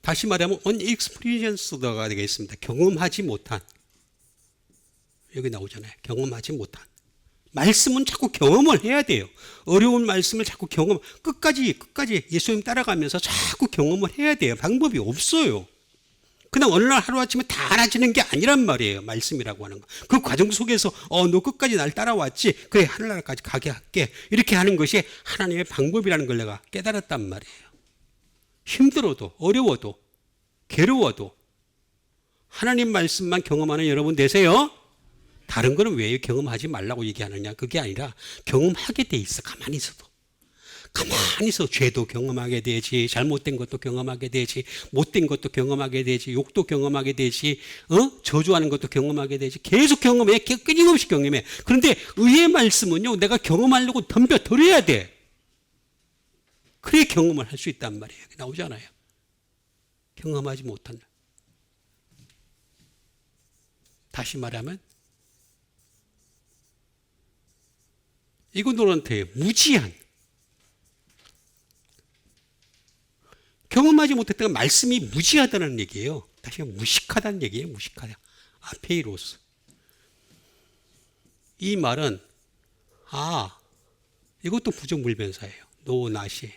다시 말하면 unexperienced가 되겠습니다. 경험하지 못한. 여기 나오잖아요. 경험하지 못한. 말씀은 자꾸 경험을 해야 돼요. 어려운 말씀을 자꾸 끝까지 예수님 따라가면서 자꾸 경험을 해야 돼요. 방법이 없어요. 그냥 어느 날 하루아침에 다 알아지는 게 아니란 말이에요. 말씀이라고 하는 거. 그 과정 속에서 너 끝까지 날 따라왔지. 그래, 하늘나라까지 가게 할게. 이렇게 하는 것이 하나님의 방법이라는 걸 내가 깨달았단 말이에요. 힘들어도 어려워도 괴로워도 하나님 말씀만 경험하는 여러분 되세요. 다른 거는 왜 경험하지 말라고 얘기하느냐. 그게 아니라 경험하게 돼 있어. 가만히 있어도. 가만히 있어. 죄도 경험하게 되지, 잘못된 것도 경험하게 되지, 못된 것도 경험하게 되지, 욕도 경험하게 되지, 저주하는 것도 경험하게 되지. 계속 경험해. 끊임없이 경험해. 그런데 의의 말씀은요, 내가 경험하려고 덤벼들어야 돼. 그래 경험을 할 수 있단 말이에요. 나오잖아요. 경험하지 못한다. 다시 말하면 이분들한테 무지한, 경험하지 못했다가 말씀이 무지하다는 얘기예요. 다시 무식하다는 얘기예요. 무식하다. 아페이로스. 이 말은 이것도 부정불변사예요. 노나시.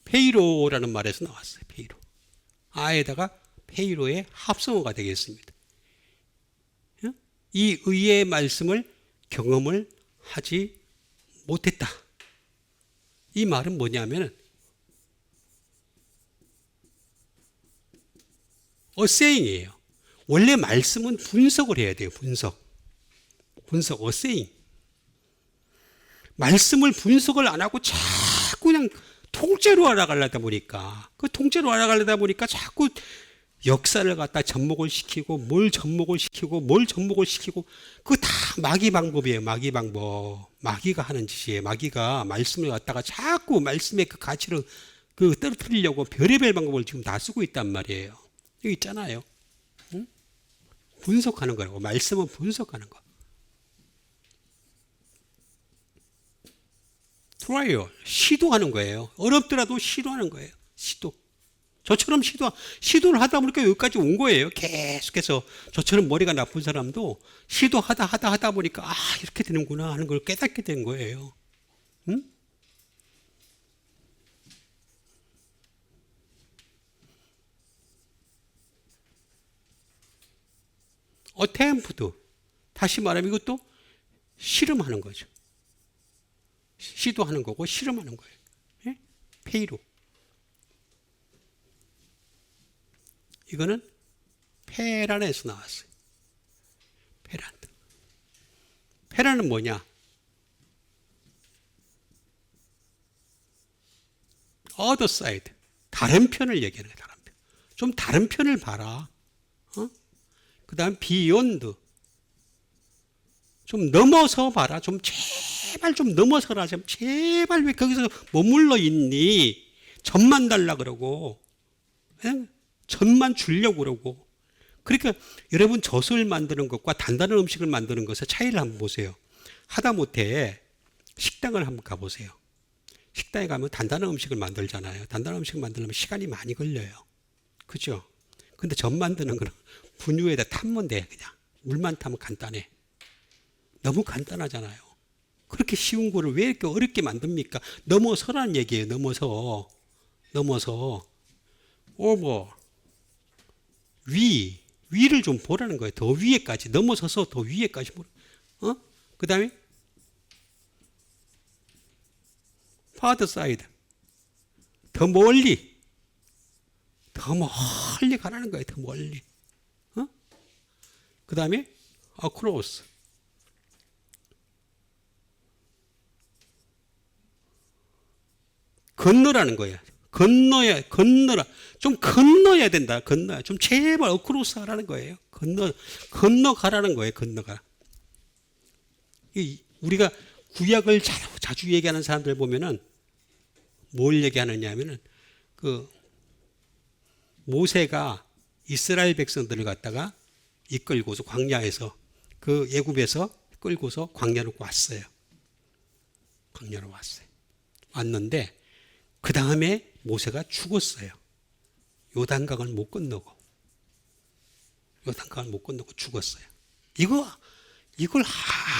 페이로라는 말에서 나왔어요. 페이로. 아에다가 페이로의 합성어가 되겠습니다. 이 의의 말씀을 경험을 하지 못했다. 이 말은 뭐냐면 어세잉이에요. 원래 말씀은 분석을 해야 돼요. 분석, 어세잉. 말씀을 분석을 안 하고 자꾸 그냥 통째로 알아가려다 보니까, 자꾸 역사를 갖다 접목을 시키고, 뭘 접목을 시키고, 그거 다 마귀 방법이에요. 마귀 방법. 마귀가 하는 짓이에요. 마귀가 말씀을 갖다가 자꾸 말씀의 그 가치를 떨어뜨리려고 별의별 방법을 지금 다 쓰고 있단 말이에요. 여기 있잖아요. 응? 분석하는 거라고. 말씀은 분석하는 거. 트라이얼, 시도하는 거예요. 어렵더라도 시도하는 거예요. 저처럼 시도를 하다 보니까 여기까지 온 거예요. 계속해서 저처럼 머리가 나쁜 사람도 시도하다 보니까 이렇게 되는구나 하는 걸 깨닫게 된 거예요. 응? 어템프트. 다시 말하면 이것도 실험하는 거죠. 시도하는 거고 실험하는 거예요. 예? 페이로. 이거는 페란에서 나왔어요. 페란. 페란은 뭐냐? other side. 다른 편을 얘기하는 거예요. 다른 편. 좀 다른 편을 봐라. 그 다음 beyond. 좀 넘어서 봐라. 제발 좀 넘어서라. 제발 왜 거기서 머물러 있니? 전만 달라 그러고. 전만 주려고 그러고. 그러니까 여러분 젖을 만드는 것과 단단한 음식을 만드는 것의 차이를 한번 보세요. 하다못해 식당을 한번 가보세요. 식당에 가면 단단한 음식을 만들잖아요. 단단한 음식을 만들려면 시간이 많이 걸려요. 그죠? 근데 전 만드는 거는 분유에다 타면 돼. 그냥 물만 타면 간단해. 너무 간단하잖아요. 그렇게 쉬운 거를 왜 이렇게 어렵게 만듭니까? 넘어서라는 얘기예요. 넘어서 over, 위를 좀 보라는 거예요. 더 위에까지 넘어서서 더 위에까지 보라. 그 다음에 father side. 더 멀리 가라는 거예요. 더 멀리. 그 다음에 across. 건너라는 거예요. 건너라. 좀 건너야 된다. 좀 제발 across 하라는 거예요. 건너가라는 거예요. 건너가. 우리가 구약을 자주 얘기하는 사람들 보면은 뭘 얘기하느냐 하면은 그 모세가 이스라엘 백성들을 갖다가 이끌고서 광야에서 그 애굽에서 끌고서 광야로 왔어요. 광야로 왔어요. 왔는데 그 다음에 모세가 죽었어요. 요단강을 못 건너고 죽었어요. 이걸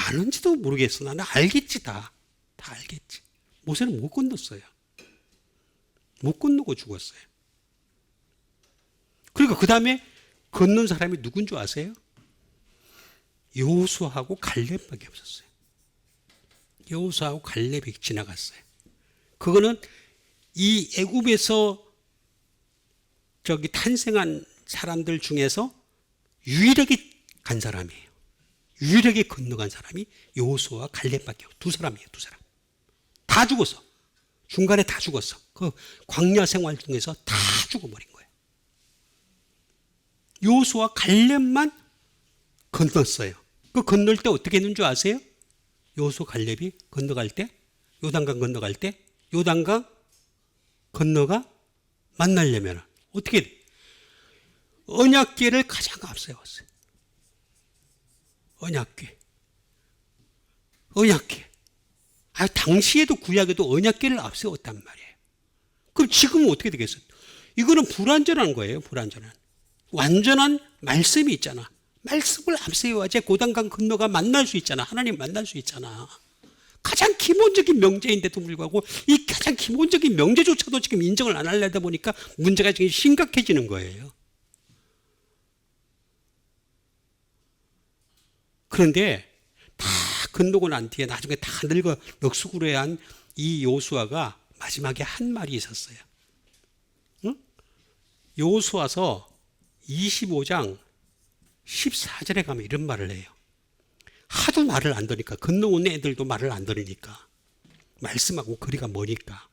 아는지도 모르겠어. 나는 알겠지 다 알겠지. 모세는 못 건넜어요. 못 건너고 죽었어요. 그리고 그 다음에 건넌 사람이 누군 줄 아세요? 여호수아하고 갈렙밖에 없었어요. 여호수아하고 갈렙이 지나갔어요. 그거는 이 애굽에서 탄생한 사람들 중에서 유일하게 간 사람이에요. 유일하게 건너간 사람이 여호수아와 갈렙밖에 없어요. 두 사람이에요. 두 사람. 다 죽었어. 중간에 다 죽었어. 그 광야 생활 중에서 다 죽어버린 거예요. 여호수아 갈렙만 건넜어요. 그 건널 때 어떻게 했는 줄 아세요? 여호수아 갈렙이 건너갈 때, 요단강 건너갈 때, 요단강 건너가 만나려면 어떻게 돼? 언약궤를 가장 앞세웠어요. 언약궤. 당시에도 구약에도 언약궤를 앞세웠단 말이에요. 그럼 지금은 어떻게 되겠어요? 이거는 불완전한 거예요. 불완전한. 완전한 말씀이 있잖아. 말씀을 앞세워야지 고단강 건너가 만날 수 있잖아. 하나님 만날 수 있잖아. 가장 기본적인 명제인데도 불구하고 이 가장 기본적인 명제조차도 지금 인정을 안 하려다 보니까 문제가 지금 심각해지는 거예요. 그런데 다 건너고 난 뒤에 나중에 다 늙어 넋수구레한 이 여호수아가 마지막에 한 말이 있었어요. 여호수아서 25장 14절에 가면 이런 말을 해요. 하도 말을 안 들으니까, 건너온 애들도 말을 안 들으니까, 말씀하고 거리가 머니까.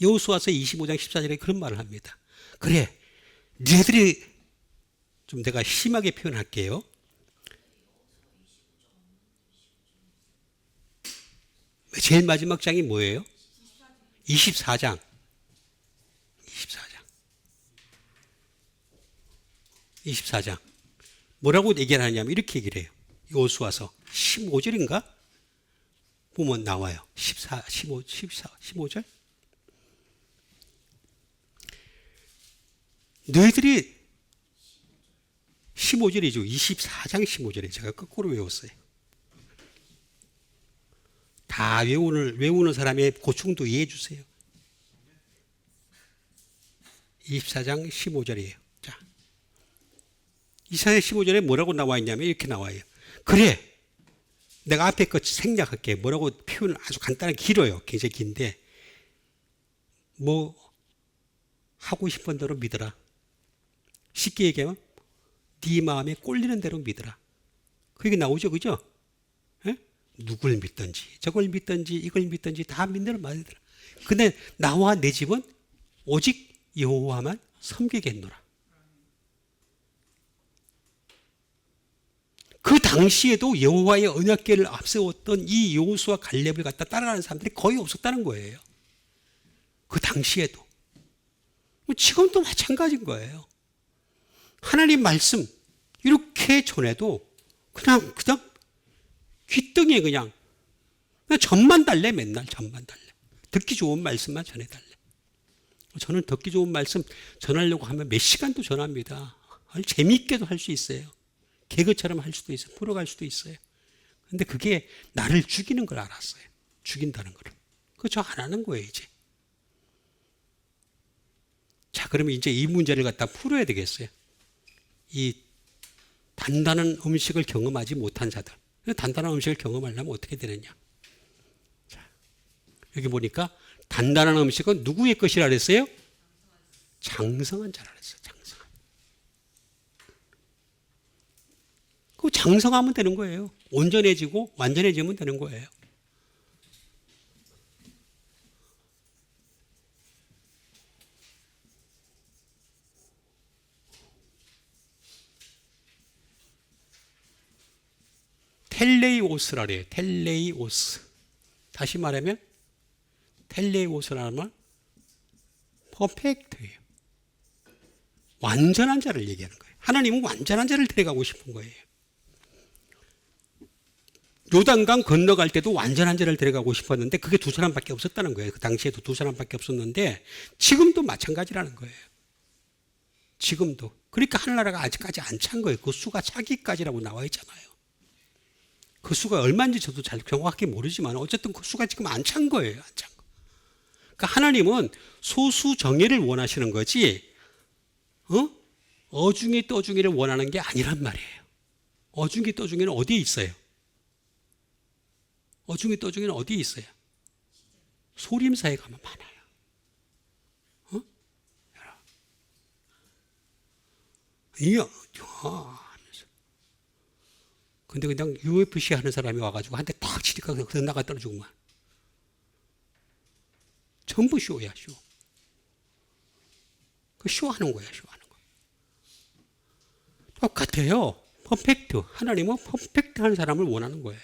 여호수아서 25장 14절에 그런 말을 합니다. 그래, 너희들이, 좀 내가 심하게 표현할게요. 제일 마지막 장이 뭐예요? 24장. 24장. 뭐라고 얘기를 하냐면 이렇게 얘기를 해요. 여호수아서 15절인가? 보면 나와요. 15절? 너희들이 15절이죠. 24장 15절에 제가 거꾸로 외웠어요. 다 외우는 사람의 고충도 이해해 주세요. 24장 15절이에요. 자, 24장 15절에 뭐라고 나와 있냐면 이렇게 나와요. 그래, 내가 앞에 거 생략할게. 뭐라고 표현을 아주 간단하게 길어요. 굉장히 긴데, 뭐 하고 싶은 대로 믿어라. 쉽게 얘기하면 네 마음에 꼴리는 대로 믿어라. 그게 나오죠, 그죠? 에? 누굴 믿든지 저걸 믿든지 이걸 믿든지 다 믿는 말이더라. 근데 나와 내 집은 오직 여호와만 섬기겠노라. 그 당시에도 여호와의 언약궤를 앞세웠던 이 여호수아 갈렙을 갖다 따라가는 사람들이 거의 없었다는 거예요. 그 당시에도. 지금도 마찬가지인 거예요. 하나님 말씀 이렇게 전해도 그냥 귓등에 그냥 전만 달래. 맨날 전만 달래. 듣기 좋은 말씀만 전해달래. 저는 듣기 좋은 말씀 전하려고 하면 몇 시간도 전합니다. 재미있게도 할 수 있어요. 개그처럼 할 수도 있어요. 풀어갈 수도 있어요. 근데 그게 나를 죽이는 걸 알았어요. 죽인다는 걸. 그거 저 안 하는 거예요, 이제. 자, 그러면 이제 이 문제를 갖다 풀어야 되겠어요. 이 단단한 음식을 경험하지 못한 자들. 단단한 음식을 경험하려면 어떻게 되느냐. 자, 여기 보니까 단단한 음식은 누구의 것이라 그랬어요? 장성한 자라 그랬어요. 장성한. 그 장성하면 되는 거예요. 온전해지고 완전해지면 되는 거예요. 텔레이오스라 그래요. 텔레이오스. 다시 말하면 텔레이오스라는 말 퍼펙트예요. 완전한 자를 얘기하는 거예요. 하나님은 완전한 자를 데려가고 싶은 거예요. 요단강 건너갈 때도 완전한 자를 데려가고 싶었는데 그게 두 사람밖에 없었다는 거예요. 그 당시에도 두 사람밖에 없었는데 지금도 마찬가지라는 거예요. 지금도. 그러니까 하늘나라가 아직까지 안 찬 거예요. 그 수가 차기까지라고 나와 있잖아요. 그 수가 얼마인지 저도 잘 정확하게 모르지만 어쨌든 그 수가 지금 안 찬 거예요. 안 찬 거. 그러니까 하나님은 소수 정예를 원하시는 거지 어중이 떠중이를 원하는 게 아니란 말이에요. 어중이 떠중이는 어디에 있어요? 어중이 떠중이는 어디에 있어요? 소림사에 가면 많아요. 이야, 하면서. 근데 그냥 UFC 하는 사람이 와가지고 한 대 탁 치니까 그냥 나가 떨어지고만. 전부 쇼야, 쇼. 그 쇼하는 거야, 쇼하는 거. 똑같아요. 퍼펙트. 하나님은 퍼펙트한 사람을 원하는 거예요.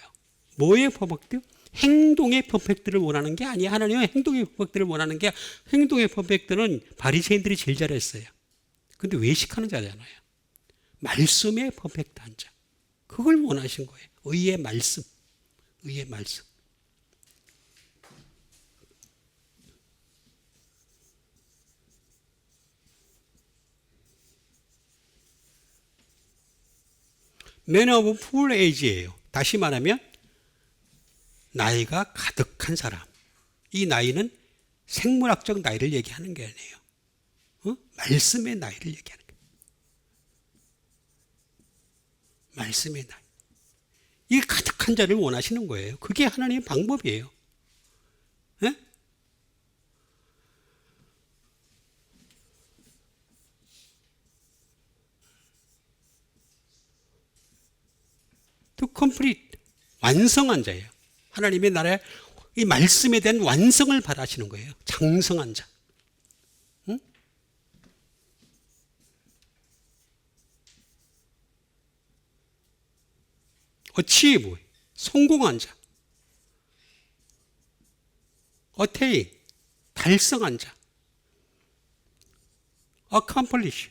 뭐의 퍼펙트? 행동의 퍼펙트를 원하는 게 아니야. 하나님은 행동의 퍼펙트를 원하는 게 행동의 퍼펙트는 바리새인들이 제일 잘했어요. 근데 외식하는 자잖아요. 말씀의 퍼펙트한 자. 그걸 원하신 거예요. 의의 말씀. 의의 말씀. Man of full age예요. 다시 말하면 나이가 가득한 사람. 이 나이는 생물학적 나이를 얘기하는 게 아니에요. 말씀의 나이를 얘기하는 거예요. 말씀의 나이. 이 가득한 자를 원하시는 거예요. 그게 하나님의 방법이에요. 네? To complete. 완성한 자예요. 하나님의 나라에 이 말씀에 대한 완성을 바라시는 거예요. 장성한 자. 응? achieve. 성공한 자. attain. 달성한 자. accomplish.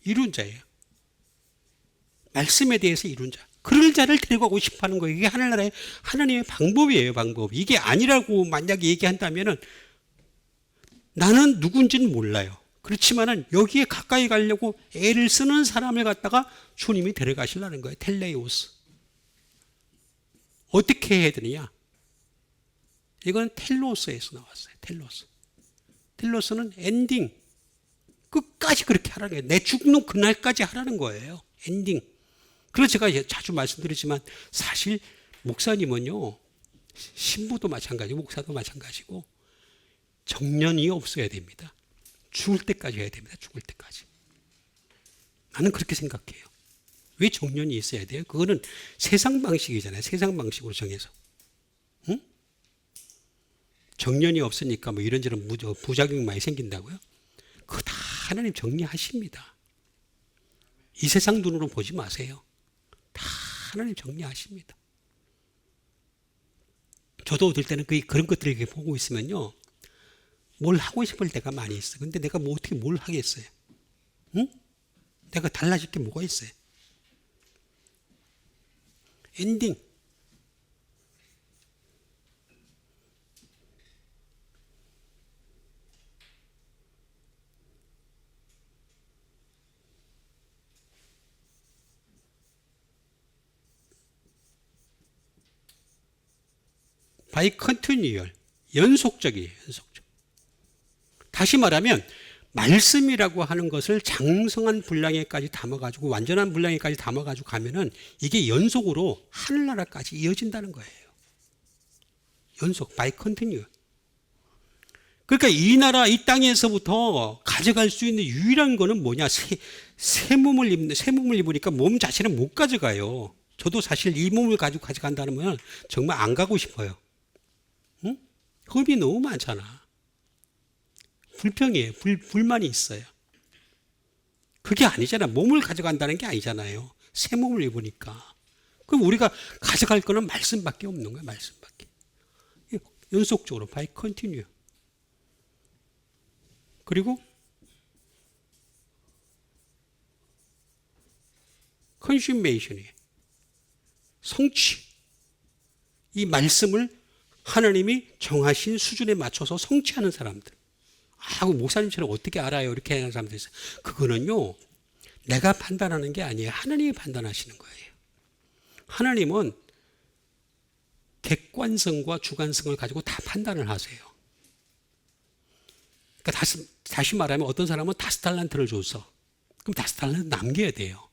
이룬 자예요. 말씀에 대해서 이룬 자. 그럴 자를 데려가고 싶어 하는 거예요. 이게 하늘나라의 하나님의 방법이에요, 방법. 이게 아니라고 만약에 얘기한다면은 나는 누군지는 몰라요. 그렇지만은 여기에 가까이 가려고 애를 쓰는 사람을 갖다가 주님이 데려가시려는 거예요. 텔레이오스. 어떻게 해야 되느냐? 이건 텔로스에서 나왔어요. 텔로스. 텔로스는 엔딩. 끝까지 그렇게 하라는 거예요. 내 죽는 그날까지 하라는 거예요. 엔딩. 그래서 제가 자주 말씀드리지만 사실 목사님은요. 신부도 마찬가지고 목사도 마찬가지고 정년이 없어야 됩니다. 죽을 때까지 해야 됩니다. 죽을 때까지. 나는 그렇게 생각해요. 왜 정년이 있어야 돼요? 그거는 세상 방식이잖아요. 세상 방식으로 정해서. 응? 정년이 없으니까 뭐 이런저런 부작용이 많이 생긴다고요? 그거 다 하나님 정리하십니다. 이 세상 눈으로 보지 마세요. 다 하나님 정리하십니다. 저도 어떨 때는 그런 것들을 이렇게 보고 있으면요. 뭘 하고 싶을 때가 많이 있어요. 근데 내가 뭐 어떻게 뭘 하겠어요? 응? 내가 달라질 게 뭐가 있어요? 엔딩. by continual. 연속적이에요. 연속적. 다시 말하면 말씀이라고 하는 것을 장성한 분량에까지 담아가지고 완전한 분량에까지 담아가지고 가면은 이게 연속으로 하늘나라까지 이어진다는 거예요. 연속, by continue. 그러니까 이 나라, 이 땅에서부터 가져갈 수 있는 유일한 거는 뭐냐? 새 몸을 입으니까 몸 자체는 못 가져가요. 저도 사실 이 몸을 가지고 가져간다면 정말 안 가고 싶어요. 응? 흠이 너무 많잖아. 불평이에요. 불만이 있어요. 그게 아니잖아. 몸을 가져간다는 게 아니잖아요. 새 몸을 입으니까. 그럼 우리가 가져갈 거는 말씀밖에 없는 거야. 말씀밖에. 연속적으로 by continue. 그리고 consummation이 성취. 이 말씀을 하나님이 정하신 수준에 맞춰서 성취하는 사람들. 목사님처럼 어떻게 알아요? 이렇게 하는 사람들이 있어요. 그거는요, 내가 판단하는 게 아니에요. 하나님이 판단하시는 거예요. 하나님은 객관성과 주관성을 가지고 다 판단을 하세요. 그러니까 다시 말하면 어떤 사람은 5달란트를 줬어. 그럼 5달란트 남겨야 돼요.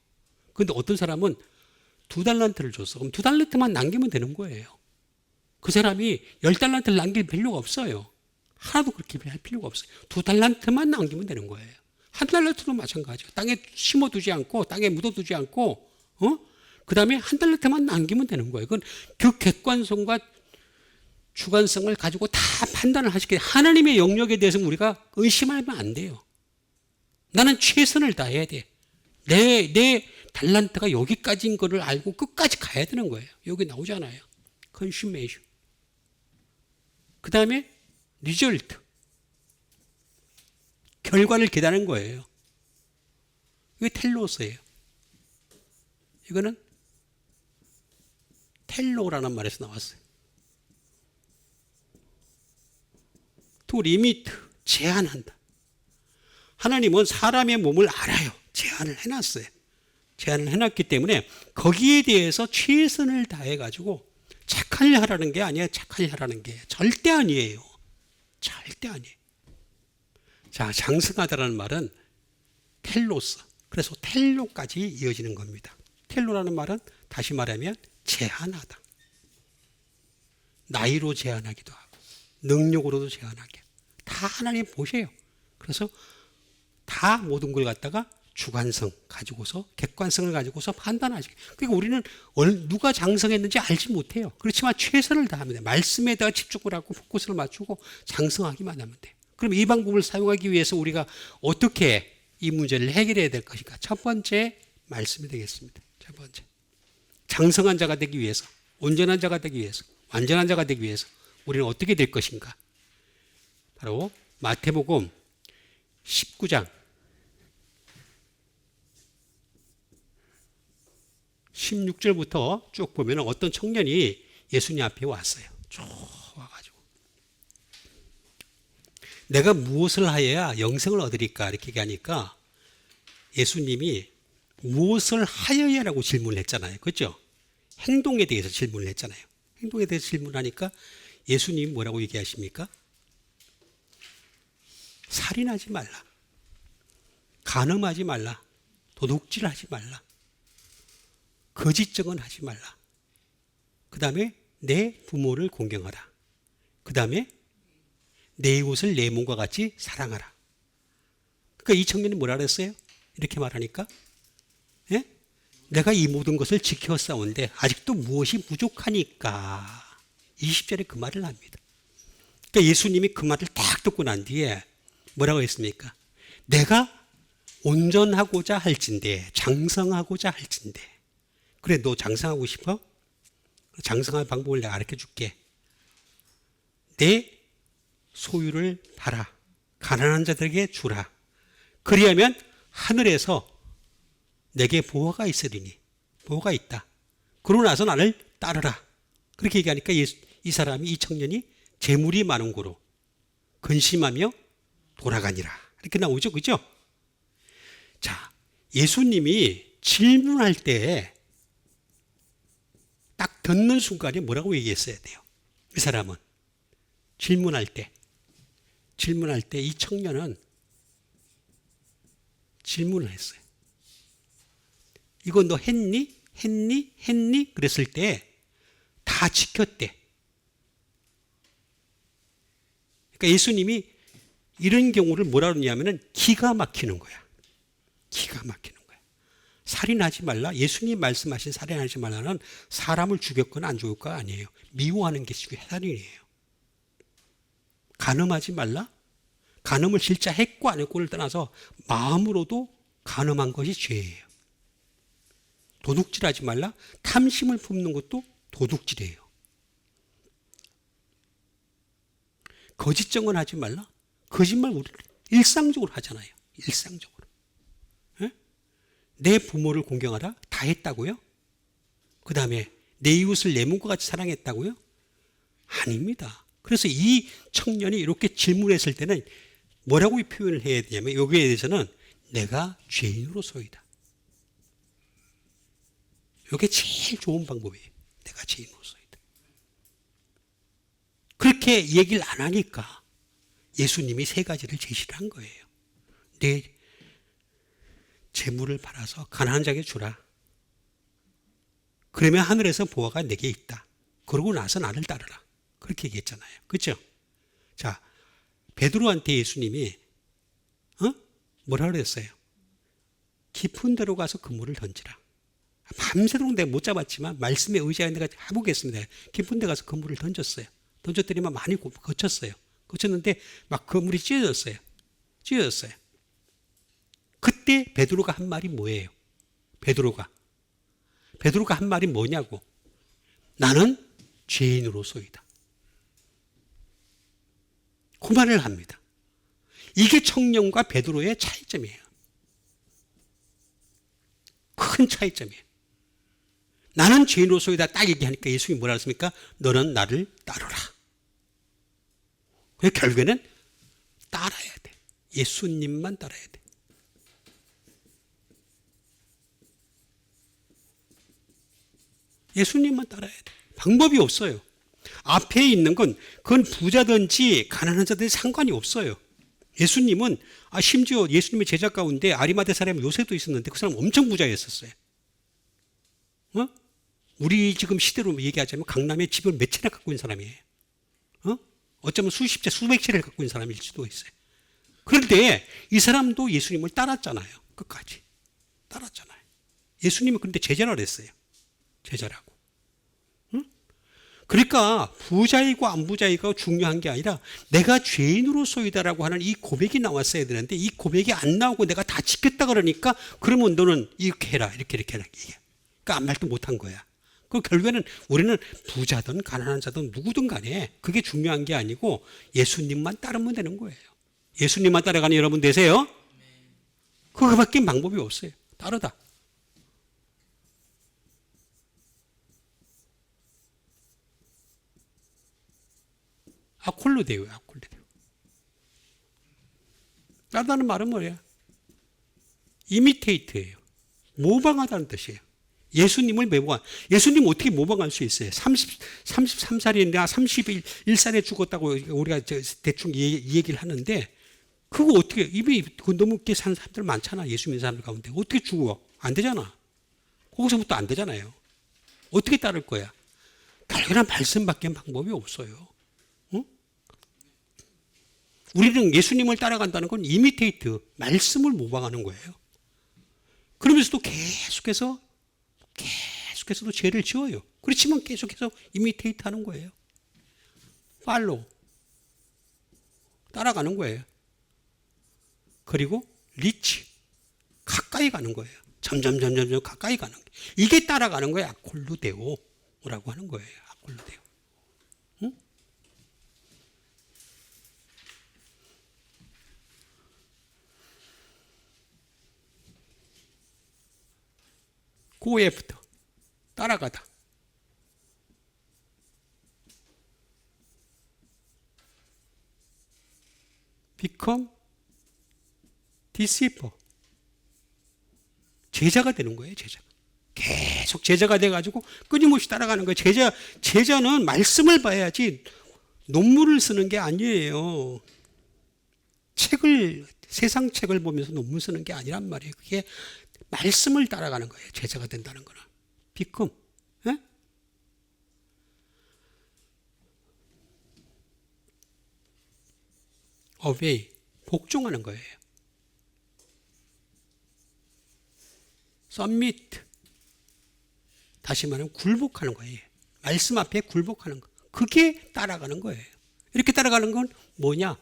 그런데 어떤 사람은 2달란트를 줬어. 그럼 2달란트만 남기면 되는 거예요. 그 사람이 10달란트를 남길 필요가 없어요. 하나도 그렇게 할 필요가 없어요. 2달란트만 남기면 되는 거예요. 1달란트도 마찬가지예요. 땅에 심어두지 않고 땅에 묻어두지 않고 그 다음에 1달란트만 남기면 되는 거예요. 그건 그 객관성과 주관성을 가지고 다 판단을 하시게 하나님의 영역에 대해서 우리가 의심하면 안 돼요. 나는 최선을 다해야 돼. 내 달란트가 여기까지인 거를 알고 끝까지 가야 되는 거예요. 여기 나오잖아요. consummation. 그 다음에 result. 결과를 기다리는 거예요. 이게 텔로스예요. 이거는 텔로라는 말에서 나왔어요. to limit, 제한한다. 하나님은 사람의 몸을 알아요. 제한을 해놨어요. 제한을 해놨기 때문에 거기에 대해서 최선을 다해가지고 착한 일 하라는 게 아니에요. 착한 일 하라는 게 절대 아니에요. 절대 아니에요. 자, 장성하다라는 말은 텔로스. 그래서 텔로까지 이어지는 겁니다. 텔로라는 말은 다시 말하면 제한하다. 나이로 제한하기도 하고 능력으로도 제한하게. 다 하나님 보세요. 그래서 다 모든 걸 갖다가 주관성 가지고서 객관성을 가지고서 판단하시게. 그러니까 우리는 누가 장성했는지 알지 못해요. 그렇지만 최선을 다하면 돼요. 말씀에다가 집중을 하고 포커스를 맞추고 장성하기만 하면 돼요. 그럼 이 방법을 사용하기 위해서 우리가 어떻게 이 문제를 해결해야 될 것인가? 첫 번째 말씀이 되겠습니다. 첫 번째. 장성한 자가 되기 위해서, 온전한 자가 되기 위해서, 완전한 자가 되기 위해서 우리는 어떻게 될 것인가? 바로 마태복음 19장 16절부터 쭉 보면 어떤 청년이 예수님 앞에 왔어요. 쭉 와가지고 내가 무엇을 하여야 영생을 얻으리까 이렇게 얘기하니까 예수님이 무엇을 하여야라고 질문을 했잖아요. 그렇죠? 행동에 대해서 질문을 했잖아요. 행동에 대해서 질문하니까 예수님이 뭐라고 얘기하십니까? 살인하지 말라. 간음하지 말라. 도둑질하지 말라. 거짓 증언하지 말라. 그 다음에 내 부모를 공경하라. 그 다음에 내 이웃을 내 몸과 같이 사랑하라. 그러니까 이 청년이 뭐라 그랬어요? 이렇게 말하니까 예? 내가 이 모든 것을 지켜싸운데 아직도 무엇이 부족하니까 20절에 그 말을 합니다. 그러니까 예수님이 그 말을 딱 듣고 난 뒤에 뭐라고 했습니까? 내가 온전하고자 할진대 장성하고자 할진대 그래 너 장성하고 싶어? 장성할 방법을 내가 가르쳐 줄게. 내 소유를 팔아 가난한 자들에게 주라. 그리하면 하늘에서 내게 보호가 있으리니 보호가 있다. 그러고 나서 나를 따르라. 그렇게 얘기하니까 이 사람이 이 청년이 재물이 많은 고로 근심하며 돌아가니라. 이렇게 나오죠. 그죠? 자, 예수님이 질문할 때 딱 듣는 순간에 뭐라고 얘기했어야 돼요? 이 사람은 질문할 때 이 청년은 질문을 했어요. 이거 너 했니? 했니? 했니? 그랬을 때 다 지켰대. 그러니까 예수님이 이런 경우를 뭐라 그러냐면은 기가 막히는 거야. 기가 막히는 거야. 살인하지 말라. 예수님 말씀하신 살인하지 말라는 사람을 죽였거나 안 죽였거나 아니에요. 미워하는 게 살인이에요. 간음하지 말라. 간음을 진짜 했고 안 했고를 떠나서 마음으로도 간음한 것이 죄예요. 도둑질하지 말라. 탐심을 품는 것도 도둑질이에요. 거짓 증언하지 말라. 거짓말 우리 일상적으로 하잖아요. 일상적으로. 에? 내 부모를 공경하라. 다 했다고요? 그 다음에 내 이웃을 내 몸과 같이 사랑했다고요? 아닙니다. 그래서 이 청년이 이렇게 질문했을 때는 뭐라고 표현을 해야 되냐면 여기에 대해서는 내가 죄인으로서이다. 이게 제일 좋은 방법이에요. 내가 죄인으로서이다. 그렇게 얘기를 안 하니까 예수님이 세 가지를 제시를 한 거예요. 내 재물을 팔아서 가난한 자에게 주라. 그러면 하늘에서 보화가 내게 있다. 그러고 나서 나를 따르라. 그렇게 얘기했잖아요. 그렇죠? 자, 베드로한테 예수님이 뭐라 그랬어요? 깊은 데로 가서 그물을 던지라. 밤새도록 내가 못 잡았지만 말씀에 의지하여 내가 해보겠습니다. 깊은 데 가서 그물을 던졌어요. 던졌더니만 많이 거쳤어요. 거쳤는데 막 그물이 찢어졌어요. 찢어졌어요. 그때 베드로가 한 말이 뭐예요? 베드로가 한 말이 뭐냐고. 나는 죄인으로소이다. 그 말을 합니다. 이게 청년과 베드로의 차이점이에요. 큰 차이점이에요. 나는 죄인으로소이다 딱 얘기하니까 예수님이 뭐라 했습니까? 너는 나를 따르라. 결국에는 따라야 돼. 예수님만 따라야 돼. 예수님만 따라야 돼. 방법이 없어요. 앞에 있는 건 그건 부자든지 가난한 자든지 상관이 없어요. 예수님은 심지어 예수님의 제자 가운데 아리마대 사람 요셉도 있었는데 그 사람 엄청 부자였었어요. 우리 지금 시대로 얘기하자면 강남에 집을 몇 채나 갖고 있는 사람이에요. 어쩌면 수십 채, 수백 채를 갖고 있는 사람일 수도 있어요. 그런데 이 사람도 예수님을 따랐잖아요. 끝까지. 따랐잖아요. 예수님은 그런데 제자라고 했어요. 제자라고. 그러니까 부자이고 안 부자이고 중요한 게 아니라 내가 죄인으로소이다라고 하는 이 고백이 나왔어야 되는데 이 고백이 안 나오고 내가 다 지켰다 그러니까 그러면 너는 이렇게 해라 이렇게 해라. 그러니까 아무 말도 못한 거야. 그 결국에는 우리는 부자든 가난한 자든 누구든 간에 그게 중요한 게 아니고 예수님만 따르면 되는 거예요. 예수님만 따라가는 여러분 되세요? 그거밖에 방법이 없어요. 따르다. 아콜로데오예요. 아콜로데오. 따르다는 말은 뭐예요? 이미테이트예요. 모방하다는 뜻이에요. 예수님을 모방. 예수님 어떻게 모방할 수 있어요? 33살이나 31살에 죽었다고 우리가 대충 이 얘기를 하는데 그거 어떻게 이미 너무 사는 사람들 많잖아. 예수 믿는 사람들 가운데 어떻게 죽어? 안 되잖아. 거기서부터 안 되잖아요. 어떻게 따를 거야? 결국에는 말씀밖에 방법이 없어요. 우리는 예수님을 따라간다는 건 이미테이트, 말씀을 모방하는 거예요. 그러면서도 계속해서도 죄를 지어요. 그렇지만 계속해서 이미테이트 하는 거예요. 팔로우. 따라가는 거예요. 그리고 리치. 가까이 가는 거예요. 점점 가까이 가는 거예요. 이게 따라가는 거예요. 아콜로데오라고 하는 거예요. 아콜로데오. go after. 따라가다. become disciple. 제자가 되는 거예요. 제자. 계속 제자가 돼가지고 끊임없이 따라가는 거예요. 제자는 말씀을 봐야지 논문을 쓰는 게 아니에요. 책을 세상 책을 보면서 논문 쓰는 게 아니란 말이에요. 그게 말씀을 따라가는 거예요. 제자가 된다는 거는. become. 예? obey. 복종하는 거예요. submit. 다시 말하면 굴복하는 거예요. 말씀 앞에 굴복하는 거. 그게 따라가는 거예요. 이렇게 따라가는 건 뭐냐?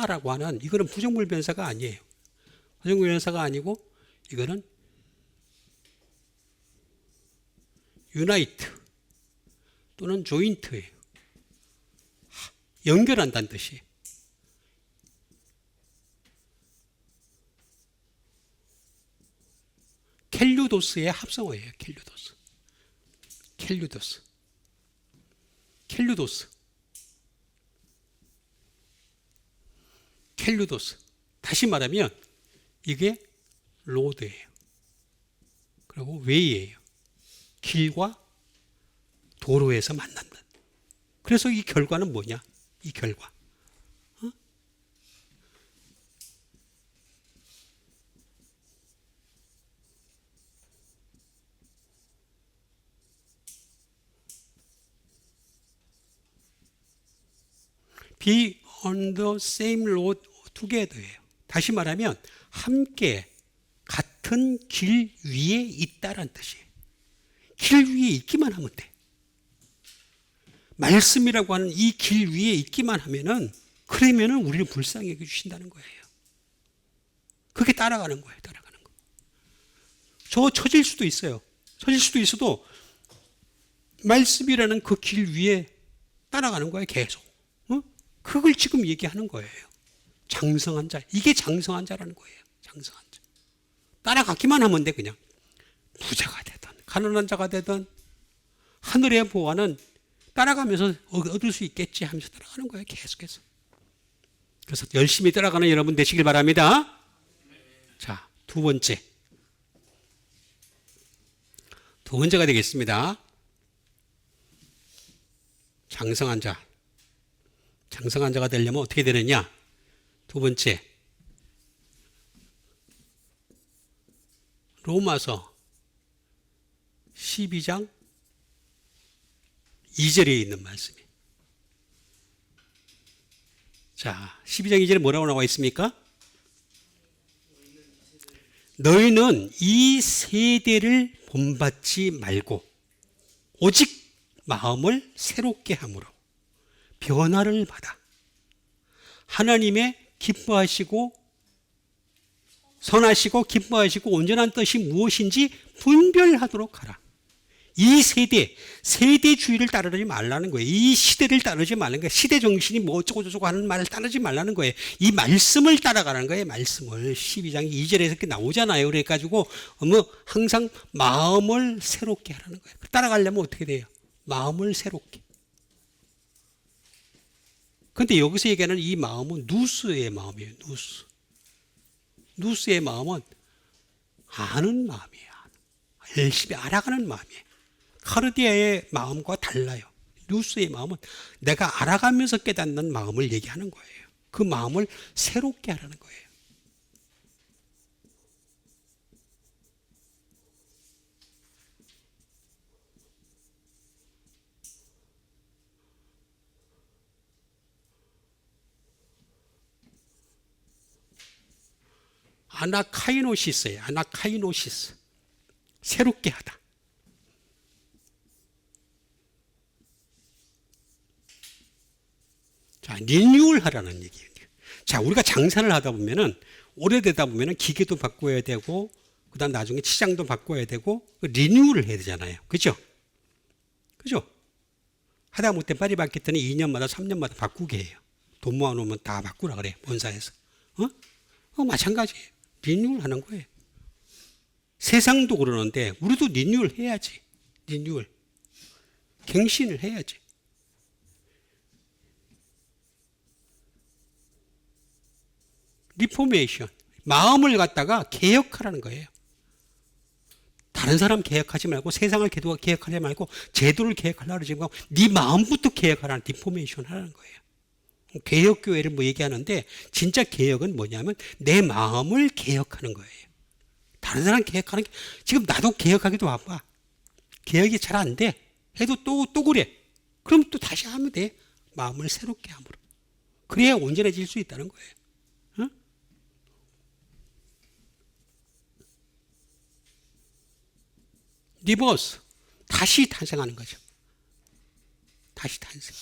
라고 하는, 이거는 부정불변사가 아니에요. 부정불변사가 아니고 이거는 unite 또는 joint예요. 연결한다는 뜻이에요. 켈류도스의 합성어예요. 켈류도스. 켈류도스. 켈류도스. 켈류도스. 다시 말하면 이게 로드예요. 그리고 웨이예요. 길과 도로에서 만난다. 그래서 이 결과는 뭐냐? 이 결과. Be on the same road together예요. 다시 말하면 함께 같은 길 위에 있다라는 뜻이에요. 길 위에 있기만 하면 돼. 말씀이라고 하는 이 길 위에 있기만 하면은, 그러면은 우리를 불쌍히 여겨주신다는 거예요. 그게 따라가는 거예요. 따라가는 거. 저 처질 수도 있어요. 처질 수도 있어도 말씀이라는 그 길 위에 따라가는 거예요. 계속. 그걸 지금 얘기하는 거예요. 장성한 자. 이게 장성한 자라는 거예요. 장성한 자. 따라가기만 하면 돼, 그냥. 부자가 되든 가난한 자가 되든 하늘의 보화는 따라가면서 얻을 수 있겠지 하면서 따라가는 거예요. 계속해서. 그래서 열심히 따라가는 여러분 되시길 바랍니다. 자, 두 번째가 되겠습니다. 장성한 자. 장성한 자가 되려면 어떻게 되느냐? 두 번째, 로마서 12장 2절에 있는 말씀이에요. 자, 12장 2절에 뭐라고 나와 있습니까? 너희는 이 세대를 본받지 말고 오직 마음을 새롭게 함으로 변화를 받아 하나님의 기뻐하시고 선하시고 기뻐하시고 온전한 뜻이 무엇인지 분별하도록 하라. 이 세대주의를 따르지 말라는 거예요. 이 시대를 따르지 말라는 거예요. 시대 정신이 뭐 어쩌고 저쩌고 하는 말을 따르지 말라는 거예요. 이 말씀을 따라가는 거예요. 말씀을. 12장 2절에서 이렇게 나오잖아요. 그래가지고 항상 마음을 새롭게 하라는 거예요. 따라가려면 어떻게 돼요? 마음을 새롭게. 그런데 여기서 얘기하는 이 마음은 누스의 마음이에요. 누스의 마음은 아는 마음이에요. 열심히 알아가는 마음이에요. 카르디아의 마음과 달라요. 누스의 마음은 내가 알아가면서 깨닫는 마음을 얘기하는 거예요. 그 마음을 새롭게 하라는 거예요. 아나카이노시스예요. 아나카이노시스. 새롭게 하다. 자, 리뉴얼 하라는 얘기예요. 자, 우리가 장사를 하다 보면은 오래되다 보면은 기계도 바꿔야 되고 그다음 나중에 치장도 바꿔야 되고 리뉴얼을 해야 되잖아요. 그죠? 그죠? 하다못해 파리바게트는 2년마다 3년마다 바꾸게 해요. 돈 모아놓으면 다 바꾸라 그래요. 본사에서. 마찬가지예요. 리뉴얼 하는 거예요. 세상도 그러는데 우리도 리뉴얼 해야지. 리뉴얼. 갱신을 해야지. 리포메이션. 마음을 갖다가 개혁하라는 거예요. 다른 사람 개혁하지 말고 세상을 개혁하지 말고 제도를 개혁하려고 그러지 말고 네 마음부터 개혁하라는 리포메이션 하라는 거예요. 개혁교회를 뭐 얘기하는데 진짜 개혁은 뭐냐면 내 마음을 개혁하는 거예요. 다른 사람 개혁하는 게 지금 나도 개혁하기도 바빠. 개혁이 잘 안 돼. 해도 또 그래. 그럼 또 다시 하면 돼. 마음을 새롭게 함으로. 그래야 온전해질 수 있다는 거예요. 응? 리버스. 다시 탄생하는 거죠. 다시 탄생.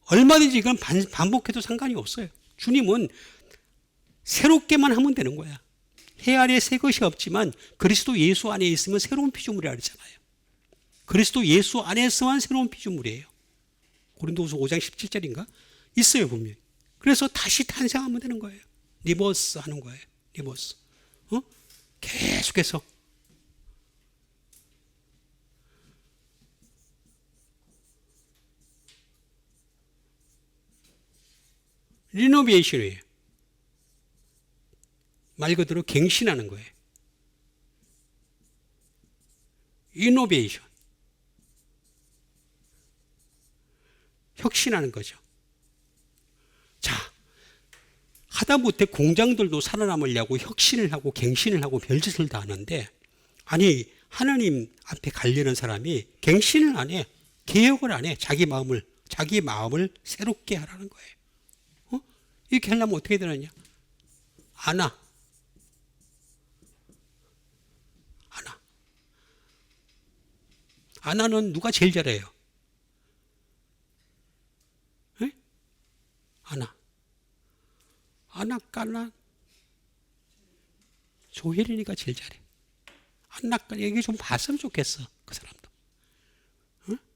얼마든지 이건 반복해도 상관이 없어요. 주님은 새롭게만 하면 되는 거야. 해 아래 새 것이 없지만 그리스도 예수 안에 있으면 새로운 피조물이라 그러잖아요. 그리스도 예수 안에서만 새로운 피조물이에요. 고린도후서 5장 17절인가? 있어요, 분명히. 그래서 다시 탄생하면 되는 거예요. 리버스 하는 거예요. 리버스. 계속해서. 리노베이션이에요. 말 그대로 갱신하는 거예요. 이노베이션. 혁신하는 거죠. 자, 하다못해 공장들도 살아남으려고 혁신을 하고 갱신을 하고 별짓을 다 하는데, 아니 하나님 앞에 가려는 사람이 갱신을 안 해. 개혁을 안 해. 자기 마음을 새롭게 하라는 거예요. 이렇게 하려면 어떻게 되느냐? 아나는 누가 제일 잘해요? 에? 아나까나 조혜린이가 제일 잘해. 아나까나 얘기 좀 봤으면 좋겠어. 그 사람도.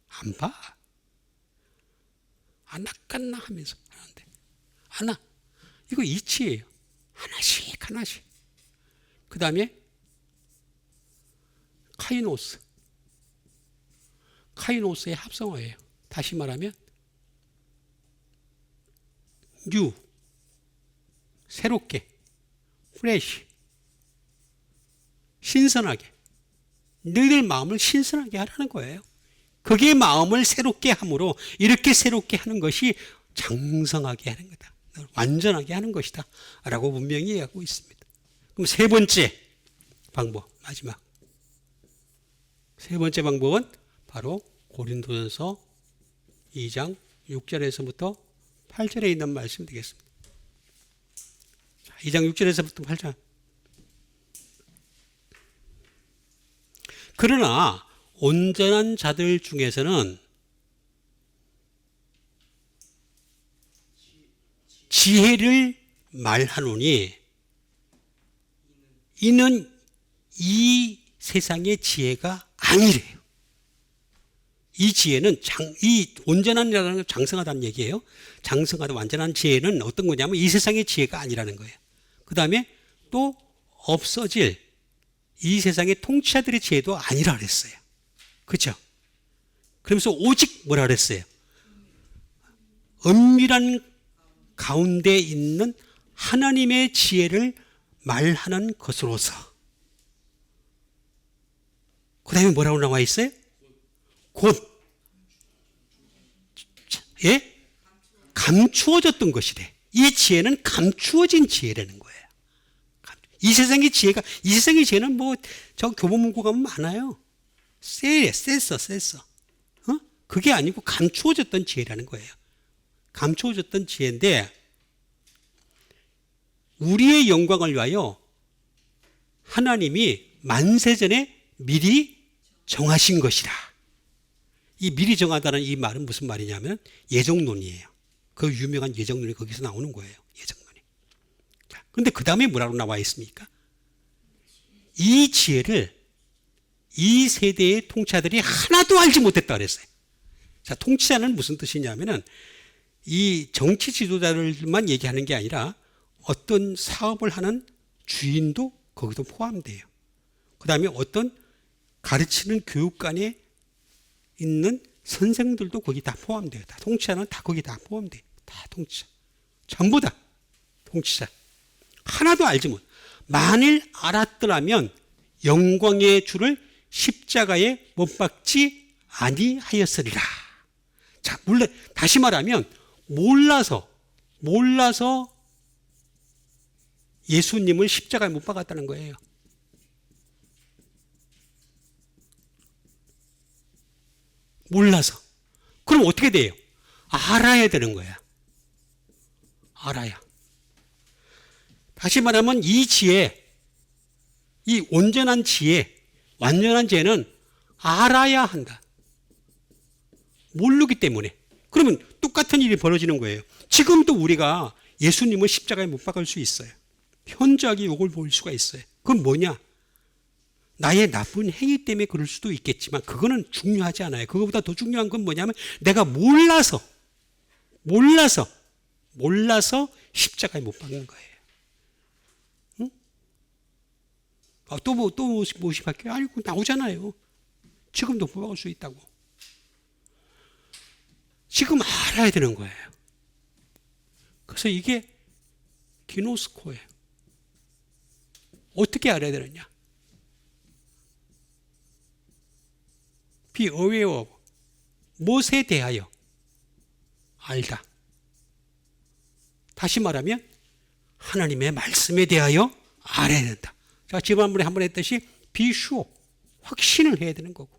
안 봐. 아나까나 하면서 하는데. 이거 이치예요. 하나씩. 그 다음에 카이노스의 합성어예요. 다시 말하면 뉴, 새롭게, 프레시, 신선하게. 너희들 마음을 신선하게 하라는 거예요. 그게 마음을 새롭게 함으로 이렇게 새롭게 하는 것이 장성하게 하는 거다. 완전하게 하는 것이다. 라고 분명히 얘기하고 있습니다. 그럼 세 번째 방법, 마지막. 세 번째 방법은 바로 고린도전서 2장 6절에서부터 8절에 있는 말씀 되겠습니다. 2장 6절에서부터 8절. 그러나 온전한 자들 중에서는 지혜를 말하노니 이는 이 세상의 지혜가 아니래요. 이 지혜는 이 온전한이라는 건 장성하다는 얘기예요. 장성하다 완전한 지혜는 어떤 거냐면 이 세상의 지혜가 아니라는 거예요. 그 다음에 또 없어질 이 세상의 통치자들의 지혜도 아니라 그랬어요. 그렇죠? 그러면서 오직 뭐라 그랬어요? 은밀한 가운데 있는 하나님의 지혜를 말하는 것으로서. 그 다음에 뭐라고 나와 있어요? 곧 감추어졌던 것이래. 이 지혜는 감추어진 지혜라는 거예요. 이 세상의 지혜는 뭐 저 교보문고 가면 많아요. 셌어. 그게 아니고 감추어졌던 지혜라는 거예요. 감추어졌던 지혜인데 우리의 영광을 위하여 하나님이 만세전에 미리 정하신 것이라. 이 미리 정하다는 이 말은 무슨 말이냐면 예정론이에요. 그 유명한 예정론이 거기서 나오는 거예요. 예정론이. 자, 그런데 그 다음에 뭐라고 나와 있습니까? 이 지혜를 이 세대의 통치자들이 하나도 알지 못했다 그랬어요. 자, 통치자는 무슨 뜻이냐면은 이 정치 지도자들만 얘기하는 게 아니라 어떤 사업을 하는 주인도 거기도 포함돼요. 그 다음에 어떤 가르치는 교육관에 있는 선생들도 거기 다 포함돼요. 다 통치자는 다 거기 다 포함돼요. 다 통치자. 전부 다 통치자. 하나도 알지 못. 만일 알았더라면 영광의 주를 십자가에 못 박지 아니하였으리라. 자, 물론 다시 말하면 몰라서 예수님을 십자가에 못 박았다는 거예요. 몰라서. 그럼 어떻게 돼요? 알아야 되는 거야. 알아야. 다시 말하면 이 지혜, 이 온전한 지혜, 완전한 지혜는 알아야 한다. 모르기 때문에. 그러면 똑같은 일이 벌어지는 거예요. 지금도 우리가 예수님을 십자가에 못 박을 수 있어요. 현저하게 욕을 볼 수가 있어요. 그건 뭐냐? 나의 나쁜 행위 때문에 그럴 수도 있겠지만 그거는 중요하지 않아요. 그거보다 더 중요한 건 뭐냐면 내가 몰라서 십자가에 못 박는 거예요. 응? 또 무엇이 아이고 나오잖아요. 지금도 못 박을 수 있다고. 지금 알아야 되는 거예요. 그래서 이게 기노스코예요. 어떻게 알아야 되느냐? Be aware of. 무엇에 대하여? 알다. 다시 말하면 하나님의 말씀에 대하여 알아야 된다. 자, 지난번에 한번 했듯이 be sure. 확신을 해야 되는 거고.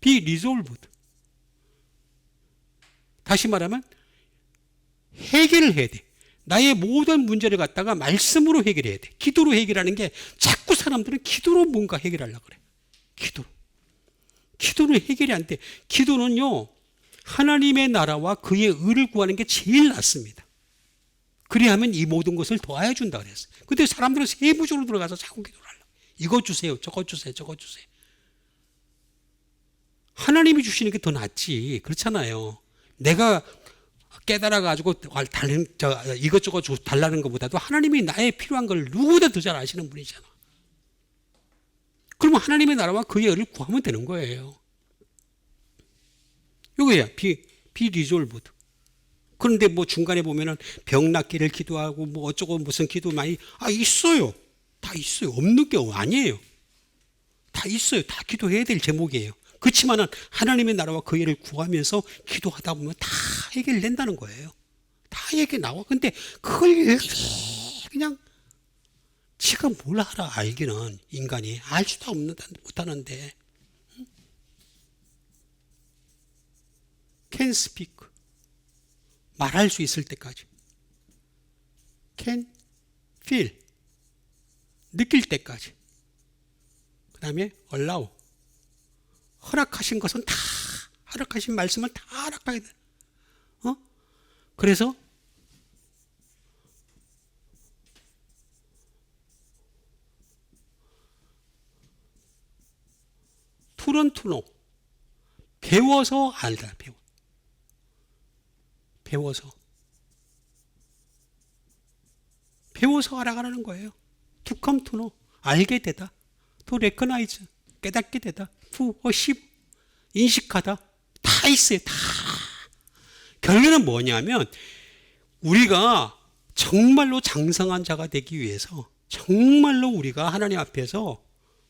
be resolved. 다시 말하면 해결을 해야 돼. 나의 모든 문제를 갖다가 말씀으로 해결해야 돼. 기도로 해결하는 게 자꾸 사람들은 기도로 뭔가 해결하려고 그래. 기도는 해결이 안 돼. 기도는요, 하나님의 나라와 그의 의를 구하는 게 제일 낫습니다. 그래야 하면 이 모든 것을 더하여 준다 그랬어요. 근데 사람들은 세부적으로 들어가서 자꾸 기도를 하려고. 이것 주세요. 저것 주세요. 저것 주세요. 하나님이 주시는 게 더 낫지. 그렇잖아요. 내가 깨달아가지고 이것저것 달라는 것보다도 하나님이 나의 필요한 걸 누구보다 더 잘 아시는 분이잖아. 그러면 하나님의 나라와 그의 의를 구하면 되는 거예요. 이거야. be resolved. 그런데 뭐 중간에 보면은 병 낫기를 기도하고 뭐 어쩌고 무슨 기도 많이 있어요. 다 있어요. 없는 게 아니에요. 다 있어요. 다 기도해야 될 제목이에요. 그렇지만은 하나님의 나라와 그 일을 구하면서 기도하다 보면 다 해결된다는 거예요. 다 해결 나와. 근데 그걸 그냥 지가 뭘 알아 알기는 인간이 알 수도 못하는데. Can speak. 말할 수 있을 때까지. Can feel. 느낄 때까지. 그 다음에 allow. 허락하신 것은 다, 허락하신 말씀을 다 허락하게 돼. 그래서 투런 투노. 배워서 알다. 배워서 알아가라는 거예요. To come to know. 알게 되다. To recognize. 깨닫게 되다. To perceive. 인식하다. 다 있어요. 다. 결론은 뭐냐면 우리가 정말로 장성한 자가 되기 위해서 정말로 우리가 하나님 앞에서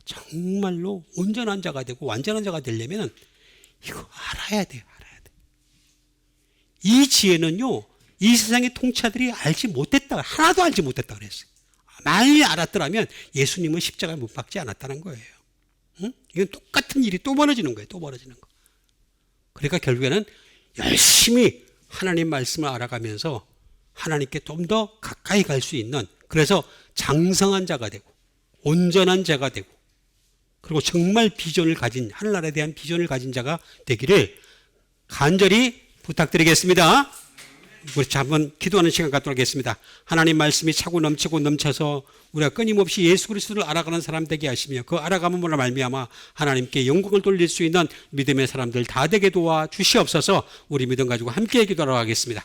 정말로 온전한 자가 되고 완전한 자가 되려면 이거 알아야 돼요. 이 지혜는요, 이 세상의 통치자들이 알지 못했다. 하나도 알지 못했다 그랬어요. 만일 알았더라면 예수님은 십자가에 못 박지 않았다는 거예요. 응? 이건 똑같은 일이 또 벌어지는 거예요. 또 벌어지는 거. 그러니까 결국에는 열심히 하나님 말씀을 알아가면서 하나님께 좀 더 가까이 갈 수 있는, 그래서 장성한 자가 되고 온전한 자가 되고 그리고 정말 비전을 가진, 하늘나라에 대한 비전을 가진 자가 되기를 간절히 부탁드리겠습니다. 우리 한번 기도하는 시간 갖도록 하겠습니다. 하나님 말씀이 차고 넘치고 넘쳐서 우리가 끊임없이 예수 그리스도를 알아가는 사람 되게 하시며 그 알아감으로 말미암아 하나님께 영광을 돌릴 수 있는 믿음의 사람들 다 되게 도와 주시옵소서. 우리 믿음 가지고 함께 기도하러 가겠습니다.